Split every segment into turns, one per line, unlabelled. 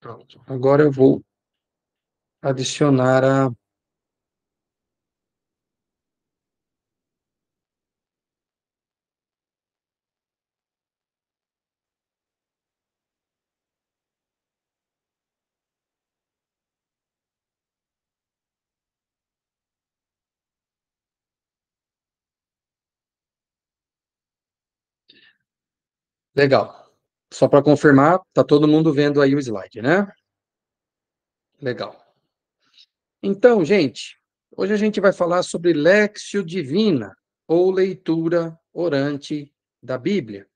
Pronto. Agora eu vou adicionar a. Legal. Só para confirmar, tá todo mundo vendo aí o slide, né? Legal. Então, gente, hoje a gente vai falar sobre Léxio Divina, ou leitura orante da Bíblia.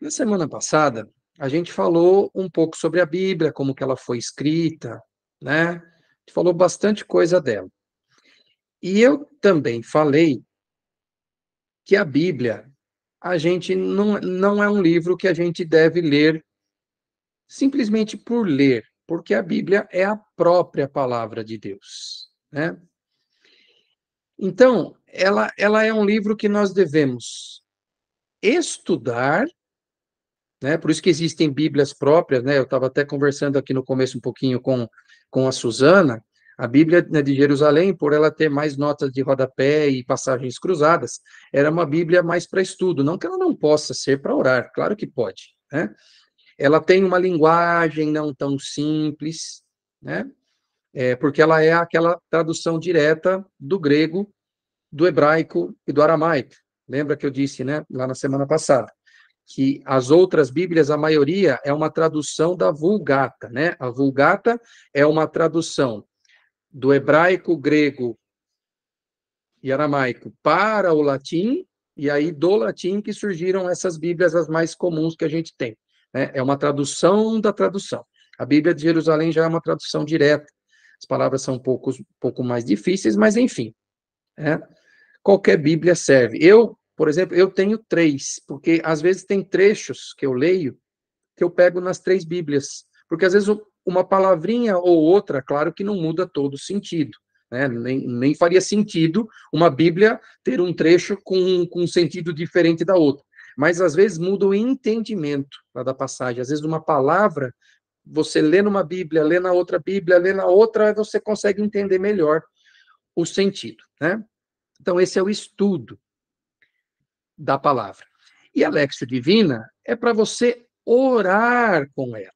Na semana passada, a gente falou um pouco sobre a Bíblia, como que ela foi escrita, né? A gente falou bastante coisa dela. E eu também falei que a Bíblia, a gente não é um livro que a gente deve ler simplesmente por ler, porque a Bíblia é a própria palavra de Deus, né? Então, ela é um livro que nós devemos estudar, né? Por isso que existem Bíblias próprias, né? Eu estava até conversando aqui no começo um pouquinho com a Suzana. A Bíblia, né, de Jerusalém, por ela ter mais notas de rodapé e passagens cruzadas, era uma Bíblia mais para estudo. Não que ela não possa ser para orar, claro que pode, né? Ela tem uma linguagem não tão simples, né? Porque ela é aquela tradução direta do grego, do hebraico e do aramaico. Lembra que eu disse, né, lá na semana passada, que as outras Bíblias, a maioria, é uma tradução da Vulgata, né? A Vulgata é uma tradução do hebraico, grego e aramaico para o latim, e aí do latim que surgiram essas Bíblias, as mais comuns que a gente tem, né? É uma tradução da tradução. A Bíblia de Jerusalém já é uma tradução direta, as palavras são um pouco mais difíceis, mas enfim, né? Qualquer Bíblia serve. Eu, por exemplo, eu tenho três, porque às vezes tem trechos que eu leio que eu pego nas três Bíblias, porque às vezes uma palavrinha ou outra, claro que não muda todo o sentido, né? Nem faria sentido uma Bíblia ter um trecho com um sentido diferente da outra, mas às vezes muda o entendimento da passagem, às vezes uma palavra, você lê numa Bíblia, lê na outra Bíblia, lê na outra, você consegue entender melhor o sentido, né? Então, esse é o estudo da palavra. E a Lexio Divina é para você orar com ela,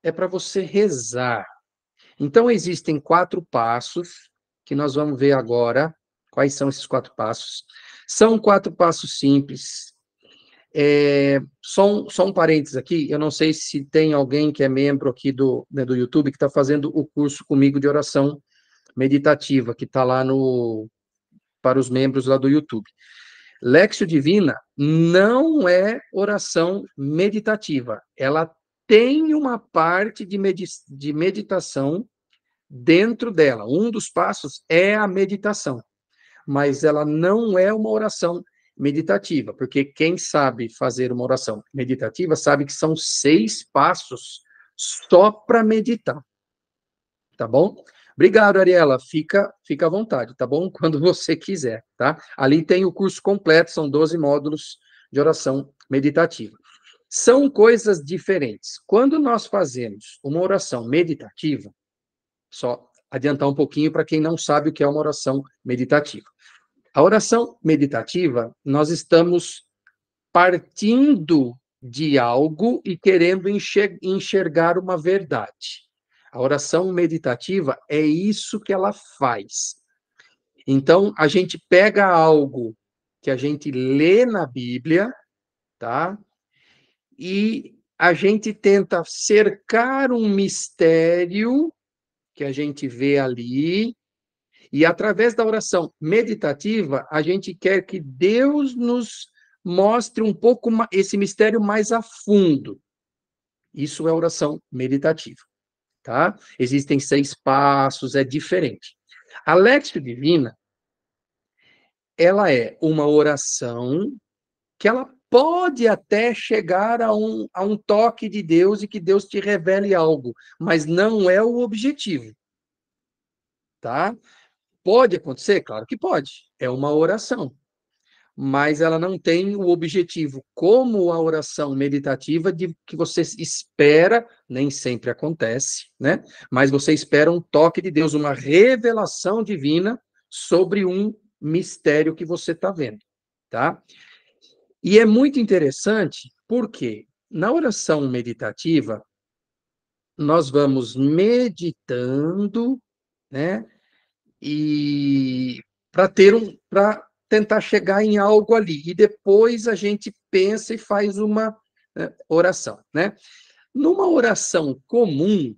é para você rezar. Então, existem 4 passos que nós vamos ver agora. Quais são esses 4 passos? São 4 passos simples. Só um parênteses aqui, eu não sei se tem alguém que é membro aqui né, do YouTube que está fazendo o curso comigo de oração meditativa, que está lá para os membros lá do YouTube. Lexio Divina não é oração meditativa. Ela tem uma parte de meditação dentro dela. Um dos passos é a meditação, mas ela não é uma oração meditativa, porque quem sabe fazer uma oração meditativa sabe que são 6 passos só para meditar. Tá bom? Obrigado, Ariela. Fica à vontade, tá bom? Quando você quiser, tá? Ali tem o curso completo, são 12 módulos de oração meditativa. São coisas diferentes. Quando nós fazemos uma oração meditativa, só adiantar um pouquinho para quem não sabe o que é uma oração meditativa. A oração meditativa, nós estamos partindo de algo e querendo enxergar uma verdade. A oração meditativa é isso que ela faz. Então, a gente pega algo que a gente lê na Bíblia, tá? E a gente tenta cercar um mistério que a gente vê ali, e através da oração meditativa, a gente quer que Deus nos mostre um pouco esse mistério mais a fundo. Isso é oração meditativa, tá? Existem 6 passos, é diferente. A Lexio Divina, ela é uma oração que ela pode até chegar a um toque de Deus e que Deus te revele algo, mas não é o objetivo, tá? Pode acontecer? Claro que pode. É uma oração. mas ela não tem o objetivo, como a oração meditativa, de que você espera, nem sempre acontece, né? Mas você espera um toque de Deus, uma revelação divina sobre um mistério que você está vendo, tá? E é muito interessante, porque na oração meditativa, nós vamos meditando, né? E para tentar chegar em algo ali. E depois a gente pensa e faz uma oração, né? Numa oração comum,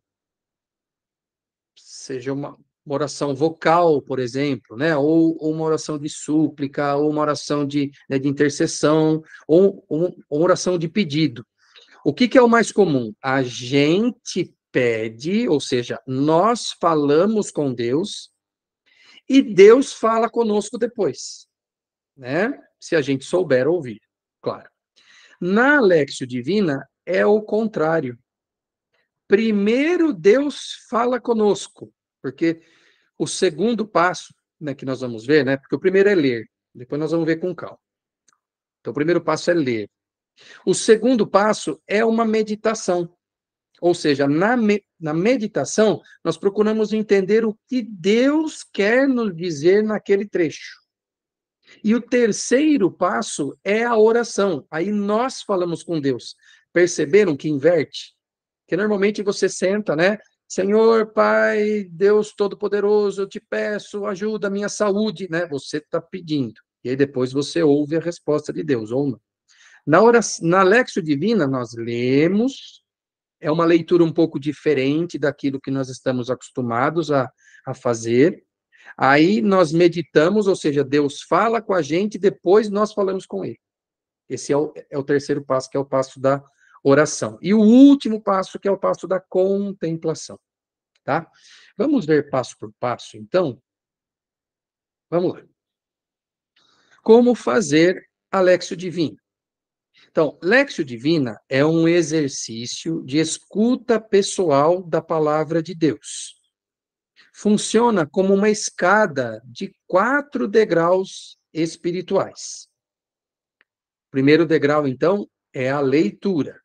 seja uma oração vocal, por exemplo, né? Ou uma oração de súplica, ou uma oração de intercessão, ou uma oração de pedido. O que é o mais comum? A gente pede, ou seja, nós falamos com Deus e Deus fala conosco depois, né? Se a gente souber ouvir, claro. Na Lexio Divina é o contrário. Primeiro Deus fala conosco, porque o segundo passo, né, que nós vamos ver, né? Porque o primeiro é ler, depois nós vamos ver com calma. Então, o primeiro passo é ler. O segundo passo é uma meditação. Ou seja, na meditação, nós procuramos entender o que Deus quer nos dizer naquele trecho. E o terceiro passo é a oração. Aí nós falamos com Deus. Perceberam que inverte? Que normalmente você senta, né? Senhor, Pai, Deus Todo-Poderoso, eu te peço, ajuda a minha saúde, né? Você está pedindo. E aí depois você ouve a resposta de Deus, ou não. Na Lexio Divina, nós lemos, é uma leitura um pouco diferente daquilo que nós estamos acostumados a fazer. Aí nós meditamos, ou seja, Deus fala com a gente, depois nós falamos com ele. Esse é o terceiro passo, que é o passo da oração. E o último passo, que é o passo da contemplação. Tá? Vamos ver passo por passo, então? Vamos lá. Como fazer a Lexio Divina? Então, Lexio Divina é um exercício de escuta pessoal da palavra de Deus. Funciona como uma escada de 4 degraus espirituais. Primeiro degrau, então, é a leitura.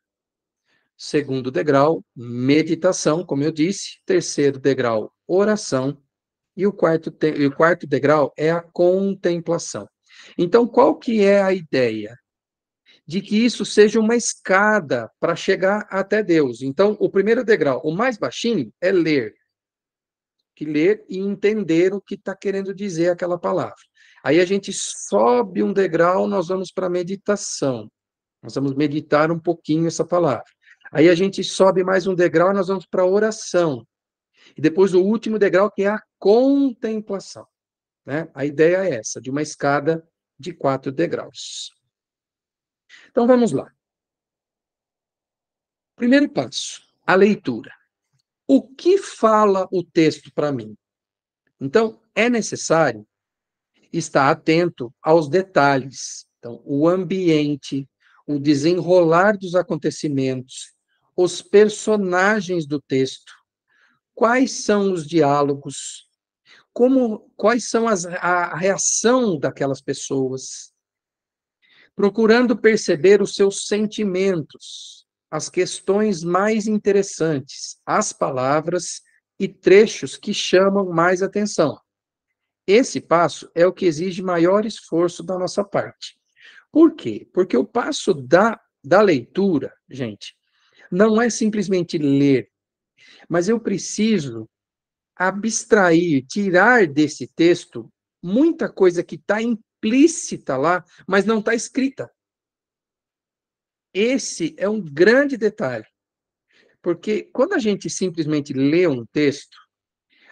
Segundo degrau, meditação, como eu disse. Terceiro degrau, oração. E o quarto degrau é a contemplação. Então, qual que é a ideia? De que isso seja uma escada para chegar até Deus. Então, o primeiro degrau, o mais baixinho, é ler. Que ler e entender o que está querendo dizer aquela palavra. Aí a gente sobe um degrau, nós vamos para a meditação. Nós vamos meditar um pouquinho essa palavra. Aí a gente sobe mais um degrau, nós vamos para a oração. E depois o último degrau, que é a contemplação. Né? A ideia é essa, de uma escada de 4 degraus. Então vamos lá. Primeiro passo, a leitura. O que fala o texto para mim? Então, é necessário estar atento aos detalhes. Então, o ambiente, o desenrolar dos acontecimentos, os personagens do texto, quais são os diálogos, quais são a reação daquelas pessoas, procurando perceber os seus sentimentos, as questões mais interessantes, as palavras e trechos que chamam mais atenção. Esse passo é o que exige maior esforço da nossa parte. Por quê? Porque o passo da leitura, gente, não é simplesmente ler, mas eu preciso abstrair, tirar desse texto muita coisa que está implícita lá, mas não está escrita. Esse é um grande detalhe, porque quando a gente simplesmente lê um texto,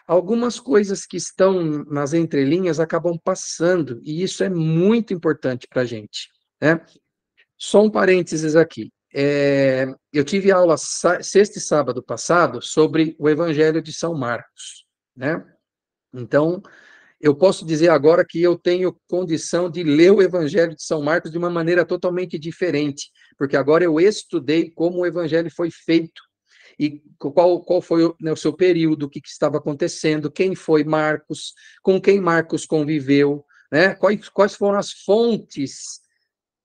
algumas coisas que estão nas entrelinhas acabam passando, e isso é muito importante para a gente, né? Só um parênteses aqui. Eu tive aula sexta e sábado passado sobre o Evangelho de São Marcos, né? Então, eu posso dizer agora que eu tenho condição de ler o Evangelho de São Marcos de uma maneira totalmente diferente, porque agora eu estudei como o Evangelho foi feito e qual foi o seu período, o que estava acontecendo, quem foi Marcos, com quem Marcos conviveu, né? Quais foram as fontes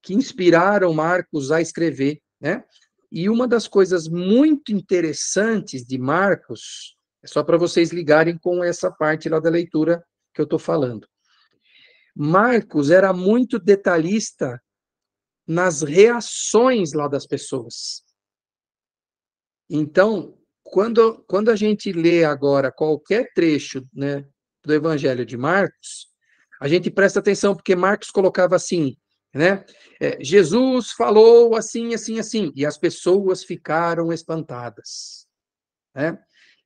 que inspiraram Marcos a escrever, né? E uma das coisas muito interessantes de Marcos, é só para vocês ligarem com essa parte lá da leitura que eu estou falando. Marcos era muito detalhista nas reações lá das pessoas. Então, quando a gente lê agora qualquer trecho, né, do Evangelho de Marcos, a gente presta atenção, porque Marcos colocava assim, né? Jesus falou assim, assim, assim, e as pessoas ficaram espantadas, né?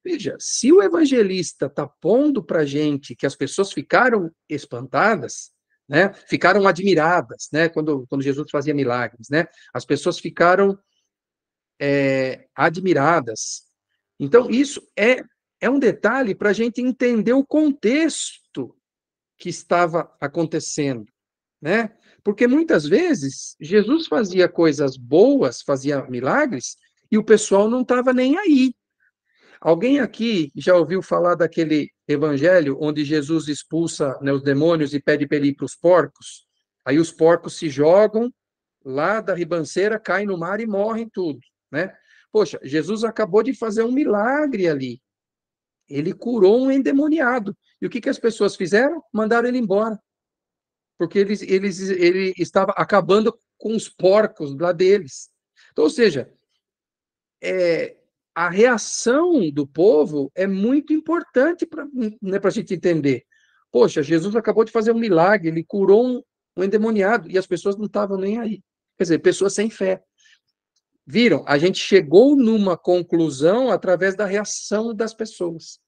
Veja, se o evangelista está pondo para a gente que as pessoas ficaram espantadas, né? Ficaram admiradas, né? Quando Jesus fazia milagres, né? As pessoas ficaram admiradas. Então, isso é um detalhe para a gente entender o contexto que estava acontecendo, né? Porque muitas vezes Jesus fazia coisas boas, fazia milagres, e o pessoal não estava nem aí. Alguém aqui já ouviu falar daquele evangelho onde Jesus expulsa, né, os demônios e pede para ele ir para os porcos? Aí os porcos se jogam lá da ribanceira, caem no mar e morrem tudo, né? Poxa, Jesus acabou de fazer um milagre ali. Ele curou um endemoniado. E o que as pessoas fizeram? Mandaram ele embora. Porque ele estava acabando com os porcos lá deles. Então, ou seja, a reação do povo é muito importante para, né, a gente entender. Poxa, Jesus acabou de fazer um milagre, ele curou um endemoniado, e as pessoas não estavam nem aí. Quer dizer, pessoas sem fé. Viram? A gente chegou numa conclusão através da reação das pessoas.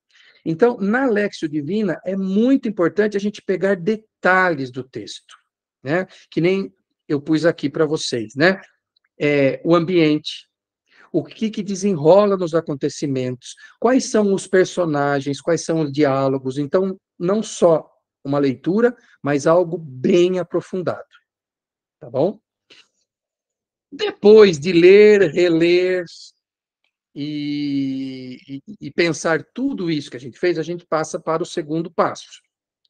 Então, na Lexio Divina, é muito importante a gente pegar detalhes do texto, né? Que nem eu pus aqui para vocês, né? O ambiente, o que desenrola nos acontecimentos, quais são os personagens, quais são os diálogos. Então, não só uma leitura, mas algo bem aprofundado, tá bom? Depois de ler, reler e pensar tudo isso que a gente fez, a gente passa para o segundo passo,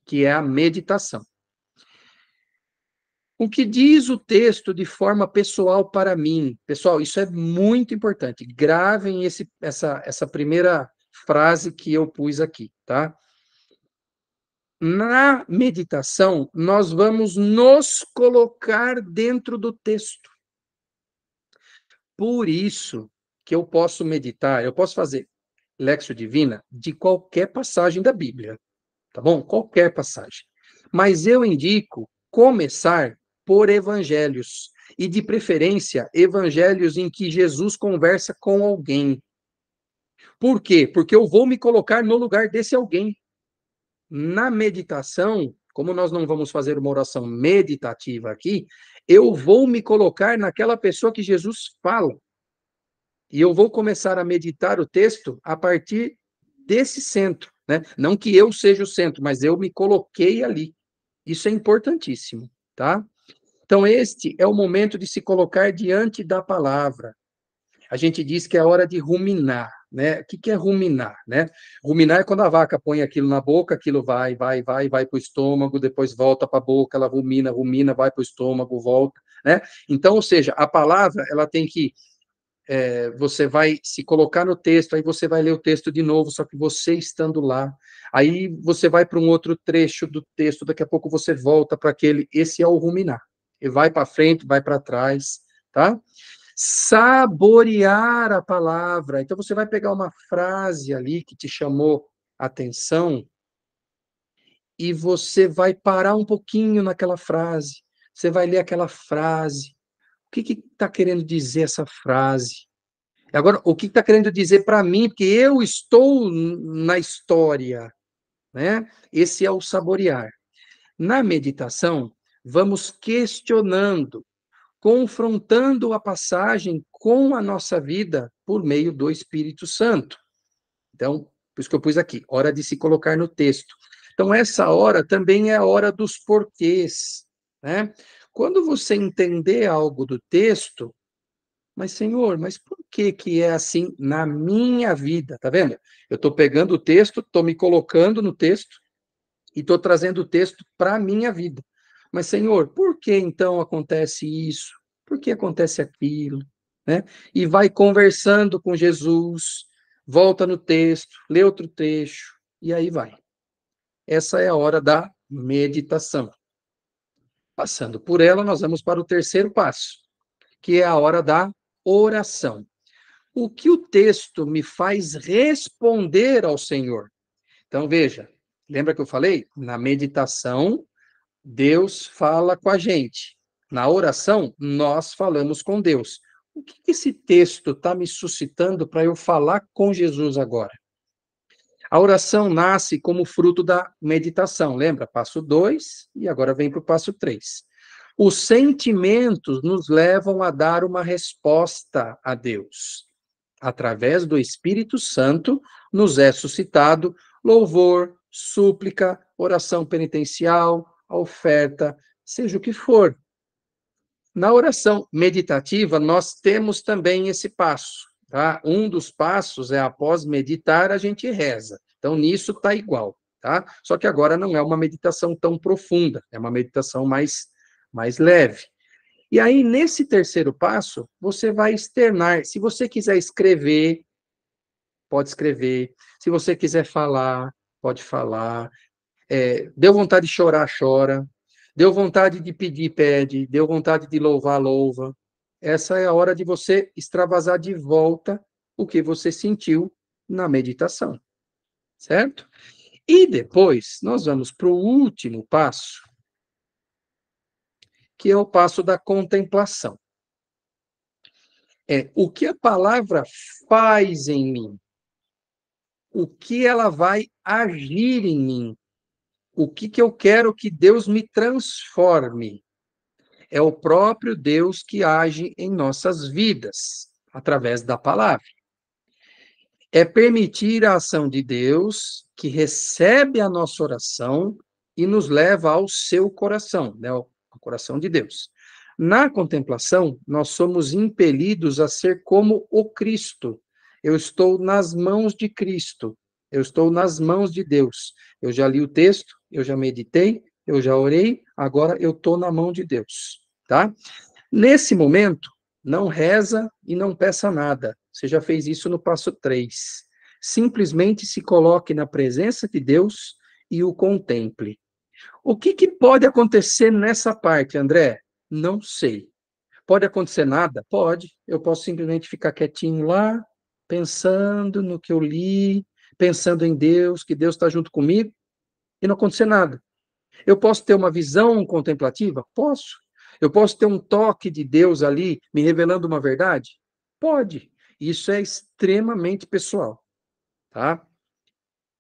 que é a meditação. O que diz o texto de forma pessoal para mim? Pessoal, isso é muito importante. Gravem essa primeira frase que eu pus aqui, tá? Na meditação, nós vamos nos colocar dentro do texto. Por isso que eu posso meditar, eu posso fazer Lexio Divina de qualquer passagem da Bíblia, tá bom? Qualquer passagem. Mas eu indico começar por evangelhos, e de preferência, evangelhos em que Jesus conversa com alguém. Por quê? Porque eu vou me colocar no lugar desse alguém. Na meditação, como nós não vamos fazer uma oração meditativa aqui, eu vou me colocar naquela pessoa que Jesus fala. E eu vou começar a meditar o texto a partir desse centro, né? Não que eu seja o centro, mas eu me coloquei ali. Isso é importantíssimo, tá? Então, este é o momento de se colocar diante da palavra. A gente diz que é hora de ruminar, né? O que é ruminar, né? Ruminar é quando a vaca põe aquilo na boca, aquilo vai para o estômago, depois volta para a boca, ela rumina, vai para o estômago, volta, né? Então, ou seja, a palavra, ela tem que você vai se colocar no texto, aí você vai ler o texto de novo, só que você estando lá. Aí você vai para um outro trecho do texto, daqui a pouco você volta para aquele. Esse é o ruminar. E vai para frente, vai para trás, tá? Saborear a palavra. Então você vai pegar uma frase ali que te chamou a atenção e você vai parar um pouquinho naquela frase. Você vai ler aquela frase. O que está querendo dizer essa frase? Agora, o que está querendo dizer para mim? Porque eu estou na história, né? Esse é o saborear. Na meditação, vamos questionando, confrontando a passagem com a nossa vida por meio do Espírito Santo. Então, por isso que eu pus aqui, hora de se colocar no texto. Então, essa hora também é a hora dos porquês, né? Quando você entender algo do texto, mas, Senhor, mas por que que é assim na minha vida? Tá vendo? Eu estou pegando o texto, estou me colocando no texto e estou trazendo o texto para a minha vida. Mas, Senhor, por que então acontece isso? Por que acontece aquilo? Né? E vai conversando com Jesus, volta no texto, lê outro trecho, e aí vai. Essa é a hora da meditação. Passando por ela, nós vamos para o terceiro passo, que é a hora da oração. O que o texto me faz responder ao Senhor? Então, veja, lembra que eu falei? Na meditação, Deus fala com a gente. Na oração, nós falamos com Deus. O que esse texto está me suscitando para eu falar com Jesus agora? A oração nasce como fruto da meditação, lembra? Passo 2 e agora vem para o passo 3. Os sentimentos nos levam a dar uma resposta a Deus. Através do Espírito Santo, nos é suscitado louvor, súplica, oração penitencial, oferta, seja o que for. Na oração meditativa, nós temos também esse passo. Tá? Um dos passos é, após meditar, a gente reza. Então, nisso está igual. Tá? Só que agora não é uma meditação tão profunda, é uma meditação mais leve. E aí, nesse terceiro passo, você vai externar. Se você quiser escrever, pode escrever. Se você quiser falar, pode falar. Deu vontade de chorar, chora. Deu vontade de pedir, pede. Deu vontade de louvar, louva. Essa é a hora de você extravasar de volta o que você sentiu na meditação, certo? E depois, nós vamos para o último passo, que é o passo da contemplação. O que a palavra faz em mim, o que ela vai agir em mim, o que eu quero que Deus me transforme. É o próprio Deus que age em nossas vidas, através da palavra. É permitir a ação de Deus, que recebe a nossa oração e nos leva ao seu coração, né? Ao coração de Deus. Na contemplação, nós somos impelidos a ser como o Cristo. Eu estou nas mãos de Cristo. Eu estou nas mãos de Deus. Eu já li o texto, eu já meditei, eu já orei, agora eu estou na mão de Deus, tá? Nesse momento, não reza e não peça nada. Você já fez isso no passo 3. Simplesmente se coloque na presença de Deus e o contemple. O que pode acontecer nessa parte, André? Não sei. Pode acontecer nada? Pode. Eu posso simplesmente ficar quietinho lá, pensando no que eu li, pensando em Deus, que Deus está junto comigo, e não acontecer nada. Eu posso ter uma visão contemplativa? Posso. Eu posso ter um toque de Deus ali me revelando uma verdade? Pode. Isso é extremamente pessoal, tá?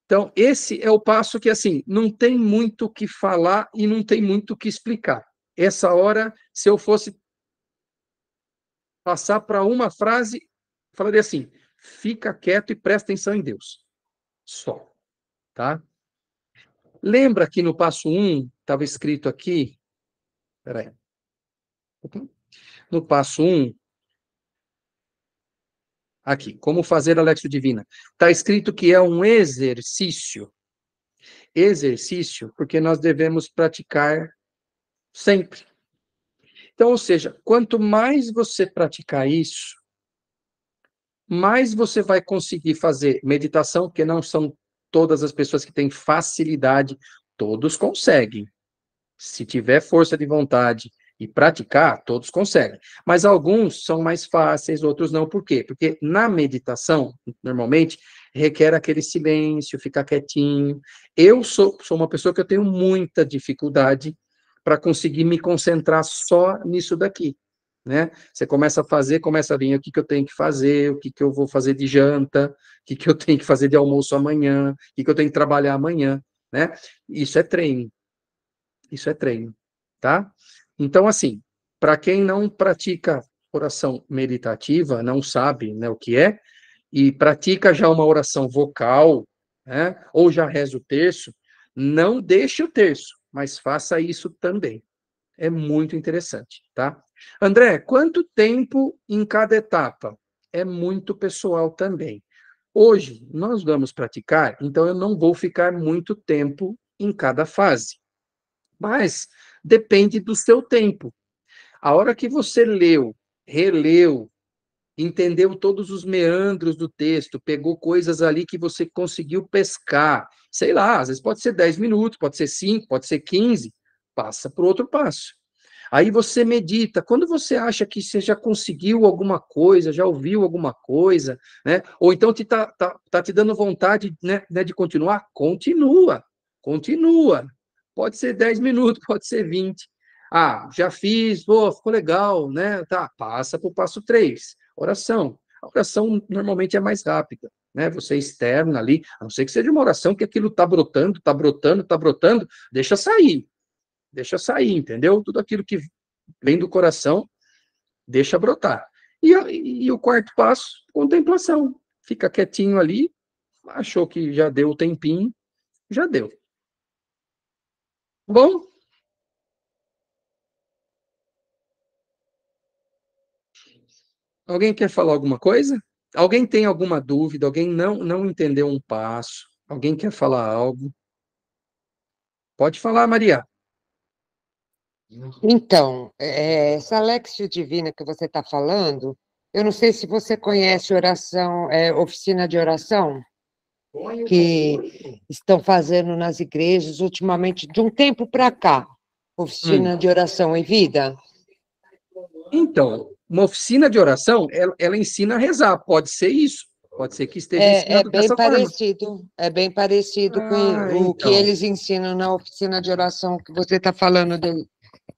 Então, esse é o passo que, assim, não tem muito o que falar e não tem muito o que explicar. Essa hora, se eu fosse passar para uma frase, falaria assim: fica quieto e presta atenção em Deus. Só, tá? Lembra que no passo 1, estava escrito aqui, peraí, no passo 1, aqui, como fazer a Lectio Divina. Está escrito que é um exercício. Exercício, porque nós devemos praticar sempre. Então, ou seja, quanto mais você praticar isso, mais você vai conseguir fazer meditação, porque não são todas as pessoas que têm facilidade, todos conseguem. Se tiver força de vontade e praticar, todos conseguem. Mas alguns são mais fáceis, outros não. Por quê? Porque na meditação, normalmente, requer aquele silêncio, ficar quietinho. Eu sou uma pessoa que eu tenho muita dificuldade para conseguir me concentrar só nisso daqui. Né? Você começa a fazer, começa a vir o que eu tenho que fazer, o que eu vou fazer de janta, o que eu tenho que fazer de almoço amanhã, o que eu tenho que trabalhar amanhã. Né? Isso é treino. Isso é treino, tá? Então, assim, para quem não pratica oração meditativa, não sabe, né, o que é, e pratica já uma oração vocal, né, ou já reza o terço, não deixe o terço, mas faça isso também. É muito interessante, tá? André, quanto tempo em cada etapa? É muito pessoal também. Hoje, nós vamos praticar, então eu não vou ficar muito tempo em cada fase. Mas depende do seu tempo. A hora que você leu, releu, entendeu todos os meandros do texto, pegou coisas ali que você conseguiu pescar, sei lá, às vezes pode ser 10 minutos, pode ser 5, pode ser 15, passa para o outro passo. Aí você medita, quando você acha que você já conseguiu alguma coisa, já ouviu alguma coisa, né? Ou então tá te dando vontade, né, de continuar, continua. Pode ser 10 minutos, pode ser 20. Ah, já fiz, pô, ficou legal, né? Tá, passa para o passo 3, oração. A oração normalmente é mais rápida, né? Você externa ali, a não ser que seja uma oração que aquilo tá brotando, deixa sair, entendeu? Tudo aquilo que vem do coração, deixa brotar. E o quarto passo, contemplação. Fica quietinho ali, achou que já deu o tempinho, já deu. Bom, alguém quer falar alguma coisa? Alguém tem alguma dúvida? Alguém não entendeu um passo? Alguém quer falar algo? Pode falar, Maria.
Então, essa Lexio Divina que você está falando, eu não sei se você conhece oração, oficina de oração, que estão fazendo nas igrejas ultimamente, de um tempo para cá,
Hum.
oficina de oração e vida.
Então, uma oficina de oração, ela ensina a rezar. Pode ser isso. Pode ser que esteja ensinando dessa forma.
É bem parecido com
Ah,
o que
então.
eles ensinam na oficina de oração que você está falando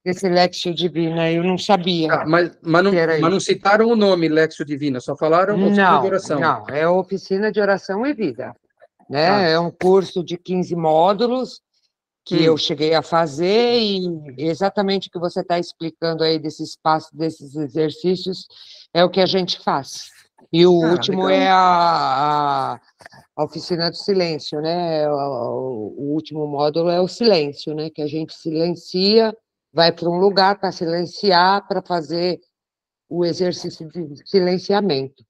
desse Lexio Divina. Eu não sabia
Ah, mas,
que
não,
era
mas não
isso.
citaram o nome Lexio Divina, só falaram oficina de
Não,
oração.
não, é oficina de oração e vida,
Ah,
né? É um curso de 15 módulos que eu
hum.
cheguei a fazer e exatamente o que você está explicando aí desses passos, desses exercícios, é o que a gente faz. E o
Ah,
último é
legal.
a oficina do silêncio, né? O último módulo é o silêncio, né? Que a gente silencia, vai para um lugar para silenciar, para fazer o exercício de silenciamento.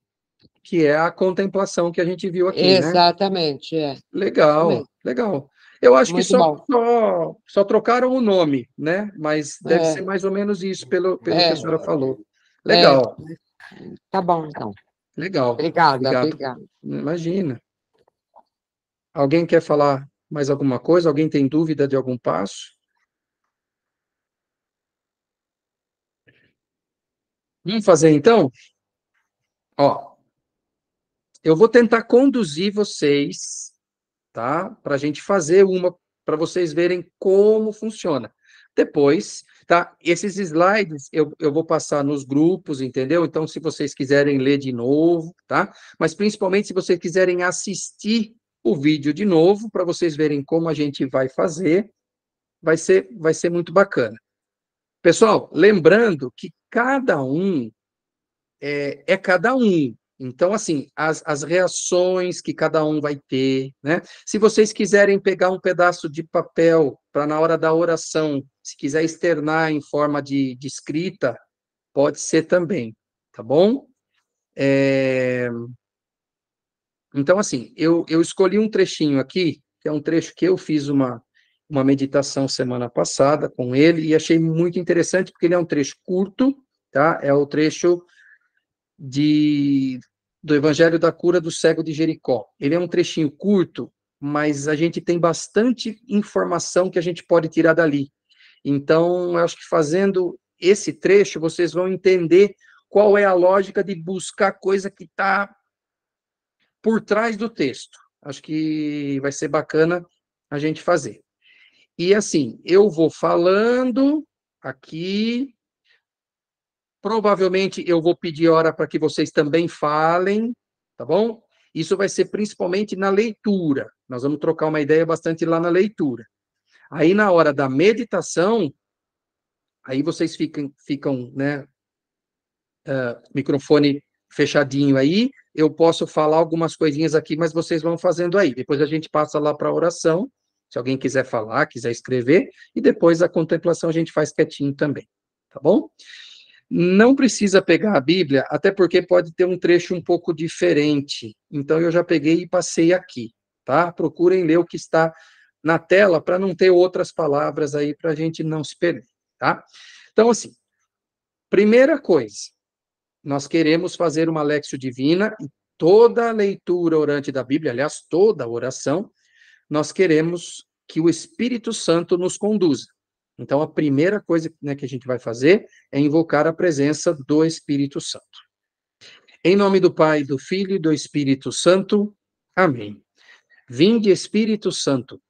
Que é a contemplação que a gente viu aqui, né?
Exatamente, isso
Legal,
mesmo.
legal. Eu acho que
Muito
só,
bom.
só, só trocaram o nome, né? Mas deve ser
É,
mais ou menos isso, pelo que a
é,
senhora falou.
é,
Legal,
tá bom, então.
legal.
Obrigada,
Obrigado.
obrigada.
Imagina. Alguém quer falar mais alguma coisa? Alguém tem dúvida de algum passo? Vamos fazer então? Ó, eu vou tentar conduzir vocês, tá? Para a gente fazer uma, para vocês verem como funciona. Depois, tá? Esses slides eu vou passar nos grupos, entendeu? Então, se vocês quiserem ler de novo, tá? Mas principalmente se vocês quiserem assistir o vídeo de novo, para vocês verem como a gente vai fazer, vai ser muito bacana. Pessoal, lembrando que cada um é cada um. Então, assim, as reações que cada um vai ter, né? Se vocês quiserem pegar um pedaço de papel para, na hora da oração, se quiser externar em forma de escrita, pode ser também, tá bom? Então, assim, eu escolhi um trechinho aqui, que é um trecho que eu fiz uma meditação semana passada com ele, e achei muito interessante, porque ele é um trecho curto, tá? É o trecho do Evangelho da Cura do Cego de Jericó. Ele é um trechinho curto, mas a gente tem bastante informação que a gente pode tirar dali. Então, eu acho que fazendo esse trecho, vocês vão entender qual é a lógica de buscar coisa que está por trás do texto. Acho que vai ser bacana a gente fazer. E assim, eu vou falando aqui, provavelmente eu vou pedir hora para que vocês também falem, tá bom? Isso vai ser principalmente na leitura. Nós vamos trocar uma ideia bastante lá na leitura. Aí, na hora da meditação, aí vocês ficam, né, microfone fechadinho aí, eu posso falar algumas coisinhas aqui, mas vocês vão fazendo aí. Depois a gente passa lá para a oração, se alguém quiser falar, quiser escrever, e depois a contemplação a gente faz quietinho também, tá bom? Não precisa pegar a Bíblia, até porque pode ter um trecho um pouco diferente. Então, eu já peguei e passei aqui, tá? Procurem ler o que está na tela para não ter outras palavras aí para a gente não se perder, tá? Então, assim, primeira coisa, nós queremos fazer uma Léxio Divina e toda a leitura orante da Bíblia, aliás, toda a oração, nós queremos que o Espírito Santo nos conduza. Então, a primeira coisa, né, que a gente vai fazer é invocar a presença do Espírito Santo. Em nome do Pai, do Filho e do Espírito Santo. Amém. Vinde, Espírito Santo,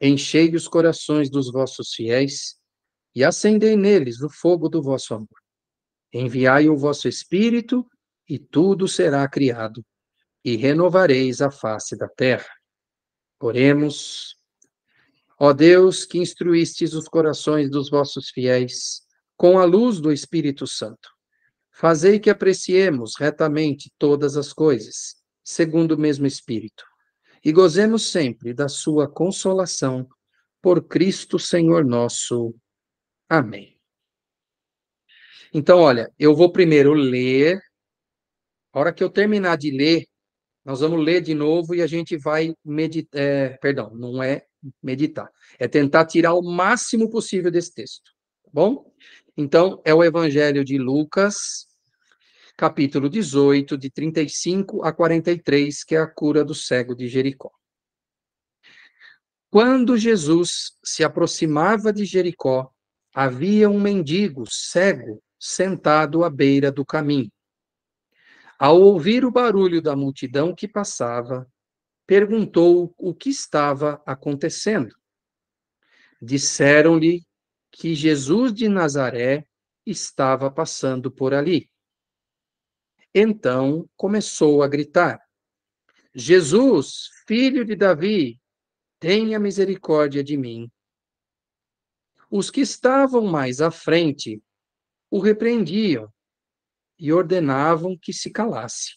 enchei os corações dos vossos fiéis e acendei neles o fogo do vosso amor. Enviai o vosso Espírito e tudo será criado, e renovareis a face da terra. Oremos. Ó Deus, que instruístes os corações dos vossos fiéis com a luz do Espírito Santo, fazei que apreciemos retamente todas as coisas, segundo o mesmo Espírito, e gozemos sempre da sua consolação, por Cristo Senhor nosso. Amém. Então, olha, eu vou primeiro ler, a hora que eu terminar de ler, nós vamos ler de novo e a gente vai meditar, perdão, não é meditar, é tentar tirar o máximo possível desse texto, tá bom? Então, é o Evangelho de Lucas, capítulo 18, de 35 a 43, que é a cura do cego de Jericó. Quando Jesus se aproximava de Jericó, havia um mendigo cego sentado à beira do caminho. Ao ouvir o barulho da multidão que passava, perguntou o que estava acontecendo. Disseram-lhe que Jesus de Nazaré estava passando por ali. Então começou a gritar: Jesus, filho de Davi, tenha misericórdia de mim. Os que estavam mais à frente o repreendiam e ordenavam que se calasse.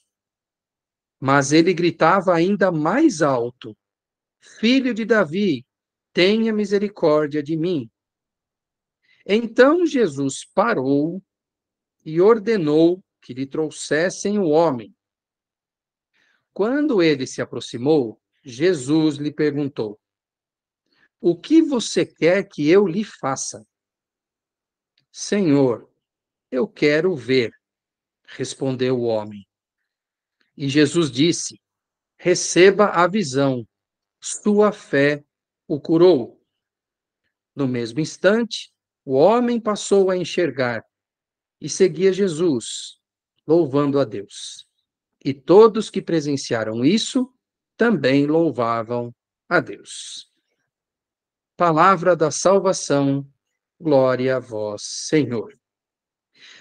Mas ele gritava ainda mais alto: Filho de Davi, tenha misericórdia de mim. Então Jesus parou e ordenou que lhe trouxessem o homem. Quando ele se aproximou, Jesus lhe perguntou: O que você quer que eu lhe faça? Senhor, eu quero ver, respondeu o homem. E Jesus disse: Receba a visão, sua fé o curou. No mesmo instante, o homem passou a enxergar e seguia Jesus, louvando a Deus. E todos que presenciaram isso também louvavam a Deus. Palavra da salvação, glória a vós, Senhor.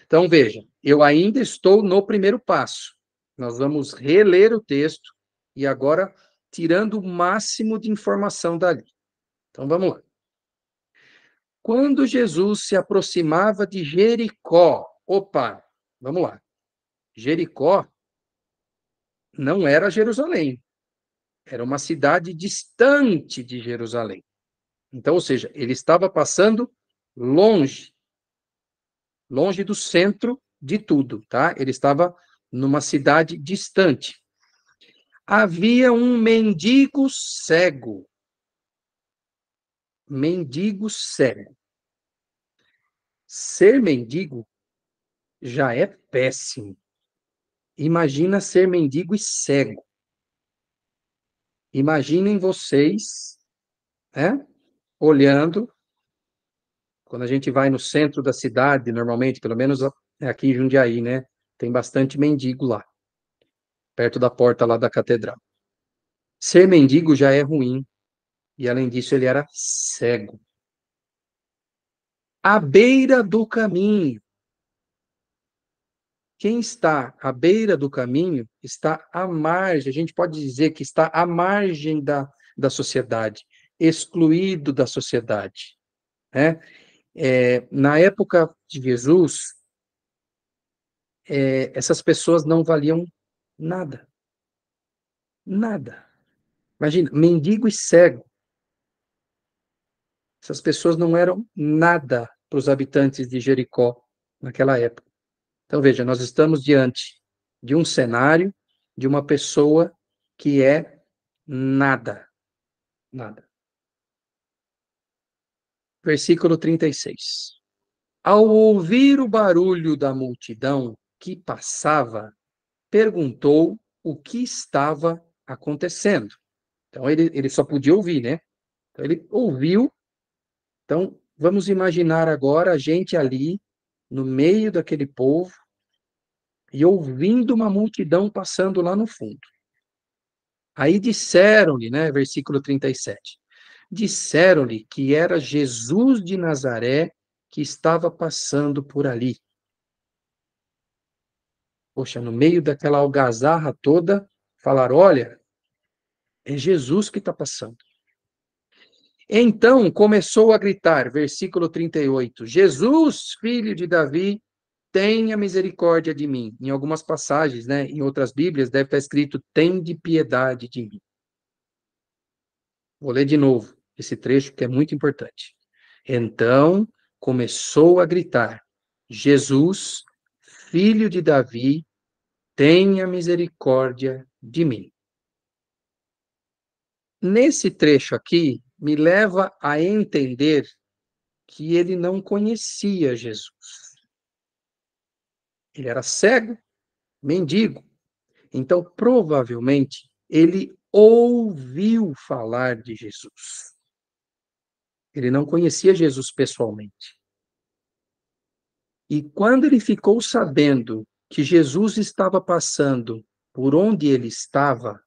Então, veja, eu ainda estou no primeiro passo. Nós vamos reler o texto e agora tirando o máximo de informação dali. Então, vamos lá. Quando Jesus se aproximava de Jericó, opa, vamos lá. Jericó não era Jerusalém, era uma cidade distante de Jerusalém. Então, ou seja, ele estava passando longe, longe do centro de tudo, tá? Ele estava numa cidade distante. Havia um mendigo cego. Mendigo cego. Ser mendigo já é péssimo. Imagina ser mendigo e cego. Imaginem vocês, né, olhando, quando a gente vai no centro da cidade, normalmente, pelo menos aqui em Jundiaí, né, tem bastante mendigo lá, perto da porta lá da catedral. Ser mendigo já é ruim, e além disso ele era cego. À beira do caminho. Quem está à beira do caminho está à margem, a gente pode dizer que está à margem da sociedade, excluído da sociedade, né? Na época de Jesus, essas pessoas não valiam nada. Nada. Imagina, mendigo e cego. Essas pessoas não eram nada para os habitantes de Jericó naquela época. Então, veja, nós estamos diante de um cenário de uma pessoa que é nada. Nada. versículo 36. Ao ouvir o barulho da multidão que passava, perguntou o que estava acontecendo. Então, ele só podia ouvir, né? Então, ele ouviu. Então, vamos imaginar agora a gente ali, no meio daquele povo, e ouvindo uma multidão passando lá no fundo. Aí disseram-lhe, né, versículo 37, disseram-lhe que era Jesus de Nazaré que estava passando por ali. Poxa, no meio daquela algazarra toda, falaram, olha, é Jesus que está passando. Então começou a gritar, versículo 38, Jesus, filho de Davi, tenha misericórdia de mim. Em algumas passagens, né, em outras Bíblias, deve estar escrito, tende piedade de mim. Vou ler de novo esse trecho que é muito importante. Então começou a gritar, Jesus, filho de Davi, tenha misericórdia de mim. Nesse trecho aqui, me leva a entender que ele não conhecia Jesus. Ele era cego, mendigo. Então, provavelmente, ele ouviu falar de Jesus. Ele não conhecia Jesus pessoalmente. E quando ele ficou sabendo que Jesus estava passando por onde ele estava,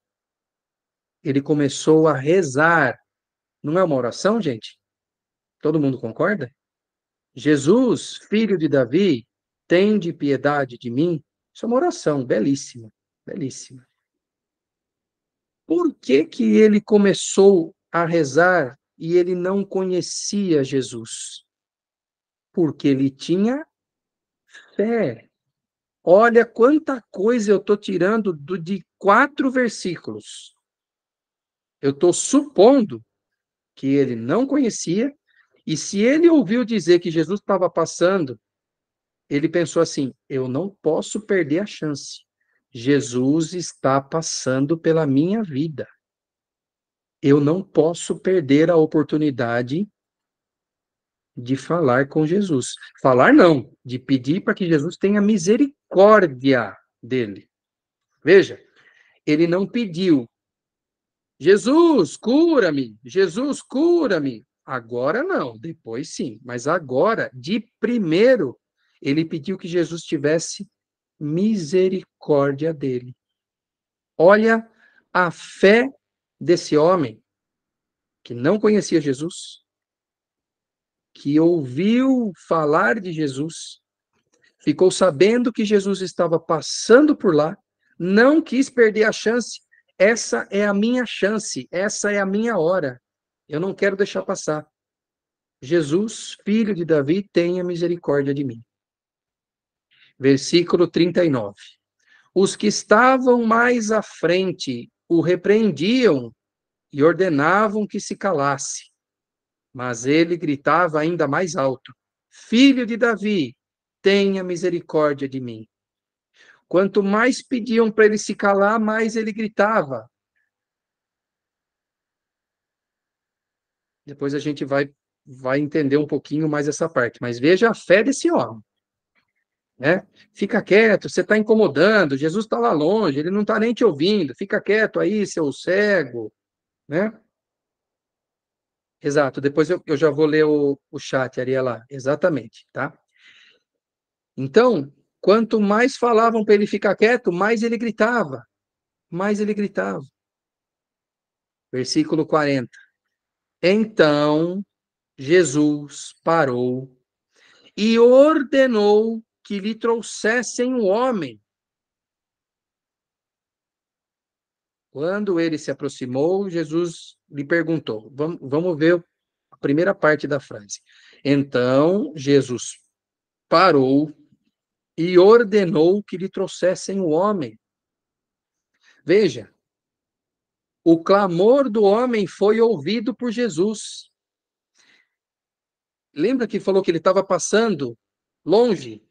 ele começou a rezar. Não é uma oração, gente? Todo mundo concorda? Jesus, filho de Davi, tende piedade de mim. Isso é uma oração belíssima, belíssima. Por que que ele começou a rezar e ele não conhecia Jesus? Porque ele tinha fé. Olha quanta coisa eu estou tirando de 4 versículos. Eu estou supondo que ele não conhecia, e se ele ouviu dizer que Jesus estava passando, ele pensou assim: eu não posso perder a chance. Jesus está passando pela minha vida. Eu não posso perder a oportunidade de falar com Jesus. Falar não, de pedir para que Jesus tenha misericórdia dele. Veja, ele não pediu, Jesus, cura-me, Jesus, cura-me. Agora não, depois sim, mas agora, de primeiro, ele pediu que Jesus tivesse misericórdia dele. Olha a fé desse homem que não conhecia Jesus, que ouviu falar de Jesus, ficou sabendo que Jesus estava passando por lá, não quis perder a chance. Essa é a minha chance, essa é a minha hora. Eu não quero deixar passar. Jesus, filho de Davi, tenha misericórdia de mim. Versículo 39. Os que estavam mais à frente o repreendiam e ordenavam que se calasse. Mas ele gritava ainda mais alto: Filho de Davi, tenha misericórdia de mim. Quanto mais pediam para ele se calar, mais ele gritava. Depois a gente vai entender um pouquinho mais essa parte. Mas veja a fé desse homem. Né? Fica quieto, você está incomodando, Jesus está lá longe, ele não está nem te ouvindo, fica quieto aí, seu cego, né? Exato, depois eu já vou ler o chat, Ariela, exatamente, tá? Então, quanto mais falavam para ele ficar quieto, mais ele gritava, mais ele gritava. Versículo 40. Então, Jesus parou e ordenou que lhe trouxessem um homem. Quando ele se aproximou, Jesus lhe perguntou. Vamos ver a primeira parte da frase. Então, Jesus parou e ordenou que lhe trouxessem o homem. Veja, o clamor do homem foi ouvido por Jesus. Lembra que falou que ele estava passando longe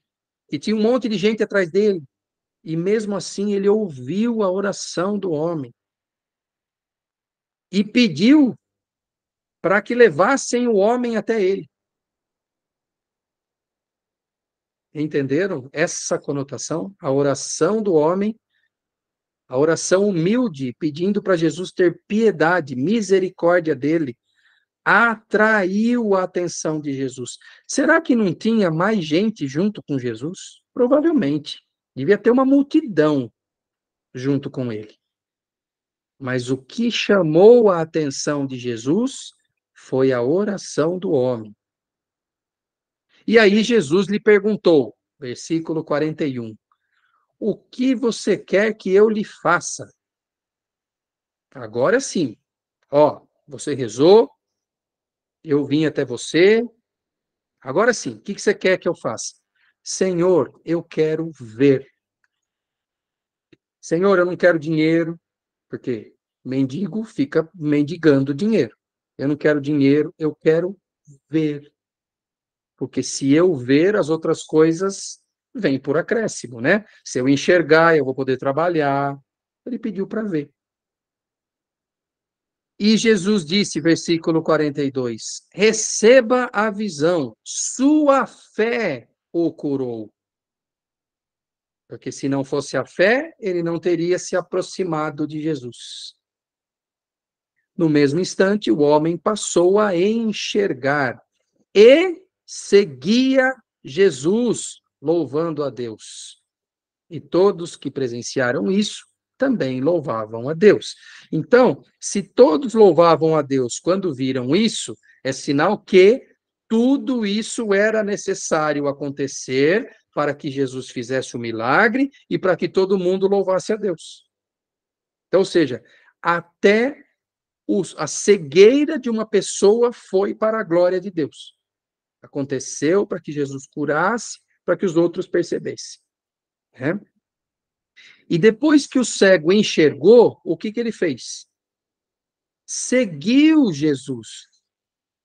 e tinha um monte de gente atrás dele? E mesmo assim ele ouviu a oração do homem e pediu para que levassem o homem até ele. Entenderam essa conotação? A oração do homem, a oração humilde, pedindo para Jesus ter piedade, misericórdia dele, atraiu a atenção de Jesus. Será que não tinha mais gente junto com Jesus? Provavelmente. Devia ter uma multidão junto com ele. Mas o que chamou a atenção de Jesus foi a oração do homem. E aí Jesus lhe perguntou, versículo 41, o que você quer que eu lhe faça? Agora sim, ó, você rezou, eu vim até você, agora sim, o que você quer que eu faça? Senhor, eu quero ver. Senhor, eu não quero dinheiro, porque mendigo fica mendigando dinheiro. Eu não quero dinheiro, eu quero ver. Porque se eu ver, as outras coisas vêm por acréscimo, né? Se eu enxergar, eu vou poder trabalhar. Ele pediu para ver. E Jesus disse, versículo 42, receba a visão, sua fé o curou. Porque se não fosse a fé, ele não teria se aproximado de Jesus. No mesmo instante, o homem passou a enxergar e seguia Jesus, louvando a Deus. E todos que presenciaram isso também louvavam a Deus. Então, se todos louvavam a Deus quando viram isso, é sinal que tudo isso era necessário acontecer para que Jesus fizesse o milagre e para que todo mundo louvasse a Deus. Então, ou seja, até a cegueira de uma pessoa foi para a glória de Deus. Aconteceu para que Jesus curasse, para que os outros percebessem. Né? E depois que o cego enxergou, o que ele fez? Seguiu Jesus.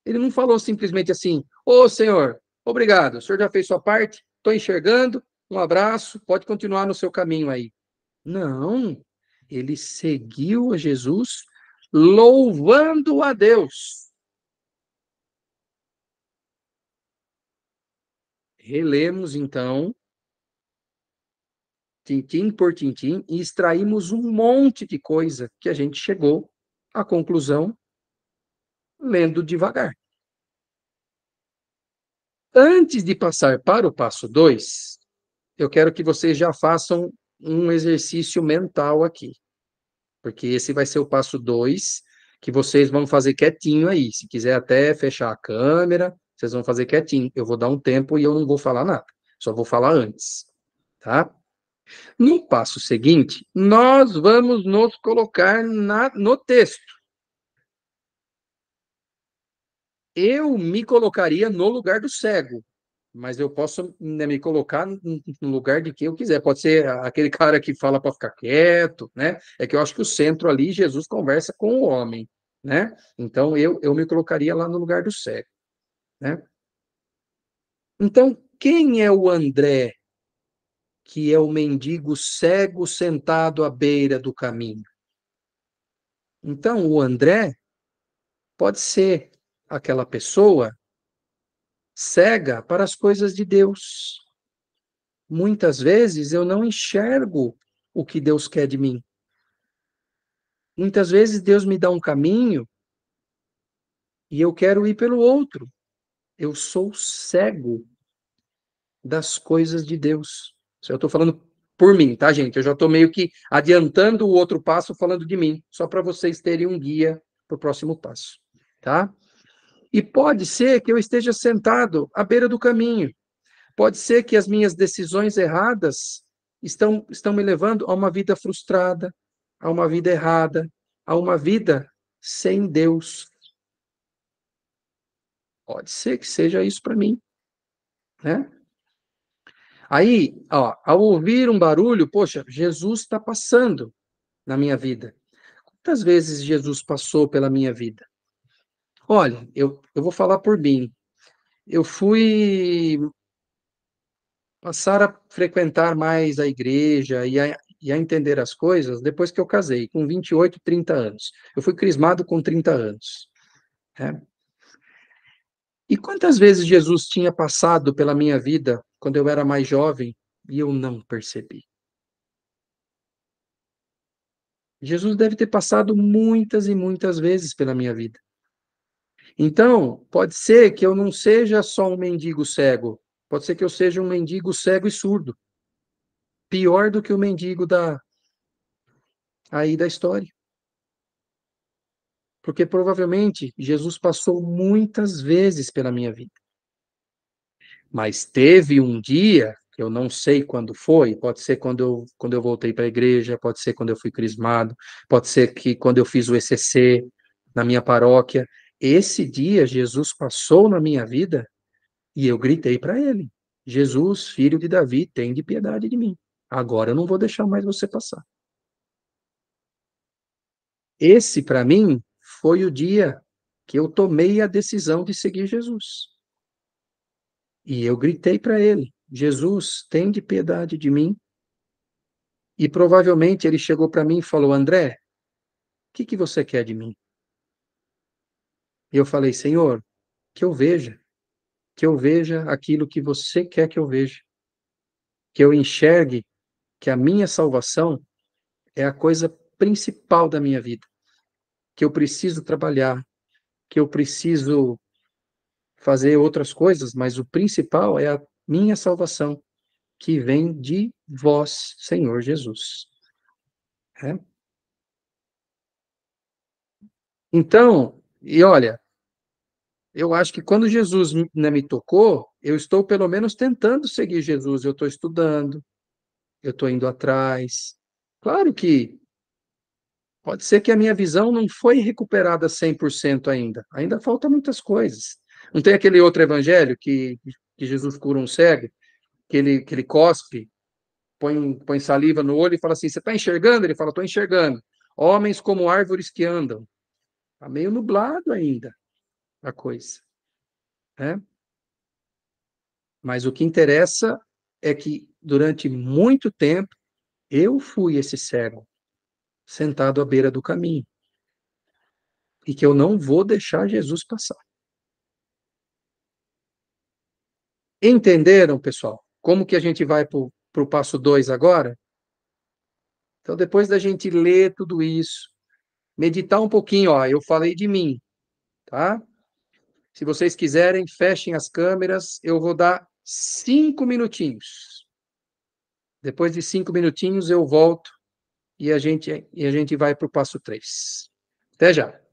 Ele não falou simplesmente assim: ô Senhor, obrigado, o senhor já fez sua parte, estou enxergando, um abraço, pode continuar no seu caminho aí. Não, ele seguiu a Jesus, louvando a Deus. Relemos, então, tintim por tintim, e extraímos um monte de coisa que a gente chegou à conclusão lendo devagar. Antes de passar para o passo 2, eu quero que vocês já façam um exercício mental aqui, porque esse vai ser o passo 2, que vocês vão fazer quietinho aí. Se quiser até fechar a câmera, vocês vão fazer quietinho. Eu vou dar um tempo e eu não vou falar nada, só vou falar antes, tá? No passo seguinte, nós vamos nos colocar no texto. Eu me colocaria no lugar do cego, mas eu posso, né, me colocar no lugar de quem eu quiser. Pode ser aquele cara que fala para ficar quieto, né? É que eu acho que o centro ali, Jesus conversa com o homem, né? Então eu me colocaria lá no lugar do cego, né? Então, quem é o André, que é o mendigo cego sentado à beira do caminho? Então, o André pode ser aquela pessoa cega para as coisas de Deus. Muitas vezes eu não enxergo o que Deus quer de mim. Muitas vezes Deus me dá um caminho e eu quero ir pelo outro. Eu sou cego das coisas de Deus. Isso eu estou falando por mim, tá, gente? Eu já estou meio que adiantando o outro passo falando de mim, só para vocês terem um guia para o próximo passo, tá? E pode ser que eu esteja sentado à beira do caminho. Pode ser que as minhas decisões erradas estão me levando a uma vida frustrada, a uma vida errada, a uma vida sem Deus. Pode ser que seja isso para mim, né? Aí, ó, ao ouvir um barulho, poxa, Jesus está passando na minha vida. Quantas vezes Jesus passou pela minha vida? Olha, eu vou falar por mim. Eu fui passar a frequentar mais a igreja e a entender as coisas depois que eu casei, com 28, 30 anos. Eu fui crismado com 30 anos. Né? E quantas vezes Jesus tinha passado pela minha vida quando eu era mais jovem e eu não percebi. Jesus deve ter passado muitas e muitas vezes pela minha vida. Então, pode ser que eu não seja só um mendigo cego, pode ser que eu seja um mendigo cego e surdo, pior do que o mendigo aí da história. Porque provavelmente Jesus passou muitas vezes pela minha vida. Mas teve um dia, que eu não sei quando foi, pode ser quando eu voltei para a igreja, pode ser quando eu fui crismado, pode ser que quando eu fiz o ECC na minha paróquia. Esse dia Jesus passou na minha vida e eu gritei para ele: Jesus, filho de Davi, tem de piedade de mim. Agora eu não vou deixar mais você passar. Esse, para mim, foi o dia que eu tomei a decisão de seguir Jesus. E eu gritei para ele: Jesus, tem de piedade de mim. E provavelmente ele chegou para mim e falou: André, o que você quer de mim? E eu falei: Senhor, que que eu veja aquilo que você quer que eu veja, que eu enxergue que a minha salvação é a coisa principal da minha vida, que eu preciso trabalhar, que eu preciso fazer outras coisas, mas o principal é a minha salvação, que vem de vós, Senhor Jesus. É? Então, e olha, eu acho que quando Jesus né, me tocou, eu estou pelo menos tentando seguir Jesus. Eu estou estudando, eu estou indo atrás. Claro que pode ser que a minha visão não foi recuperada 100% ainda. Ainda falta muitas coisas. Não tem aquele outro evangelho que Jesus cura um cego, que ele cospe, põe saliva no olho e fala assim: Você está enxergando? Ele fala: Estou enxergando. Homens como árvores que andam. Está meio nublado ainda a coisa. Né? Mas o que interessa é que durante muito tempo eu fui esse cego sentado à beira do caminho e que eu não vou deixar Jesus passar. Entenderam, pessoal? Como que a gente vai para o passo 2 agora? Então, depois da gente ler tudo isso, meditar um pouquinho, ó, eu falei de mim, tá? Se vocês quiserem, fechem as câmeras, eu vou dar 5 minutinhos. Depois de 5 minutinhos, eu volto e a gente vai para o passo 3. Até já.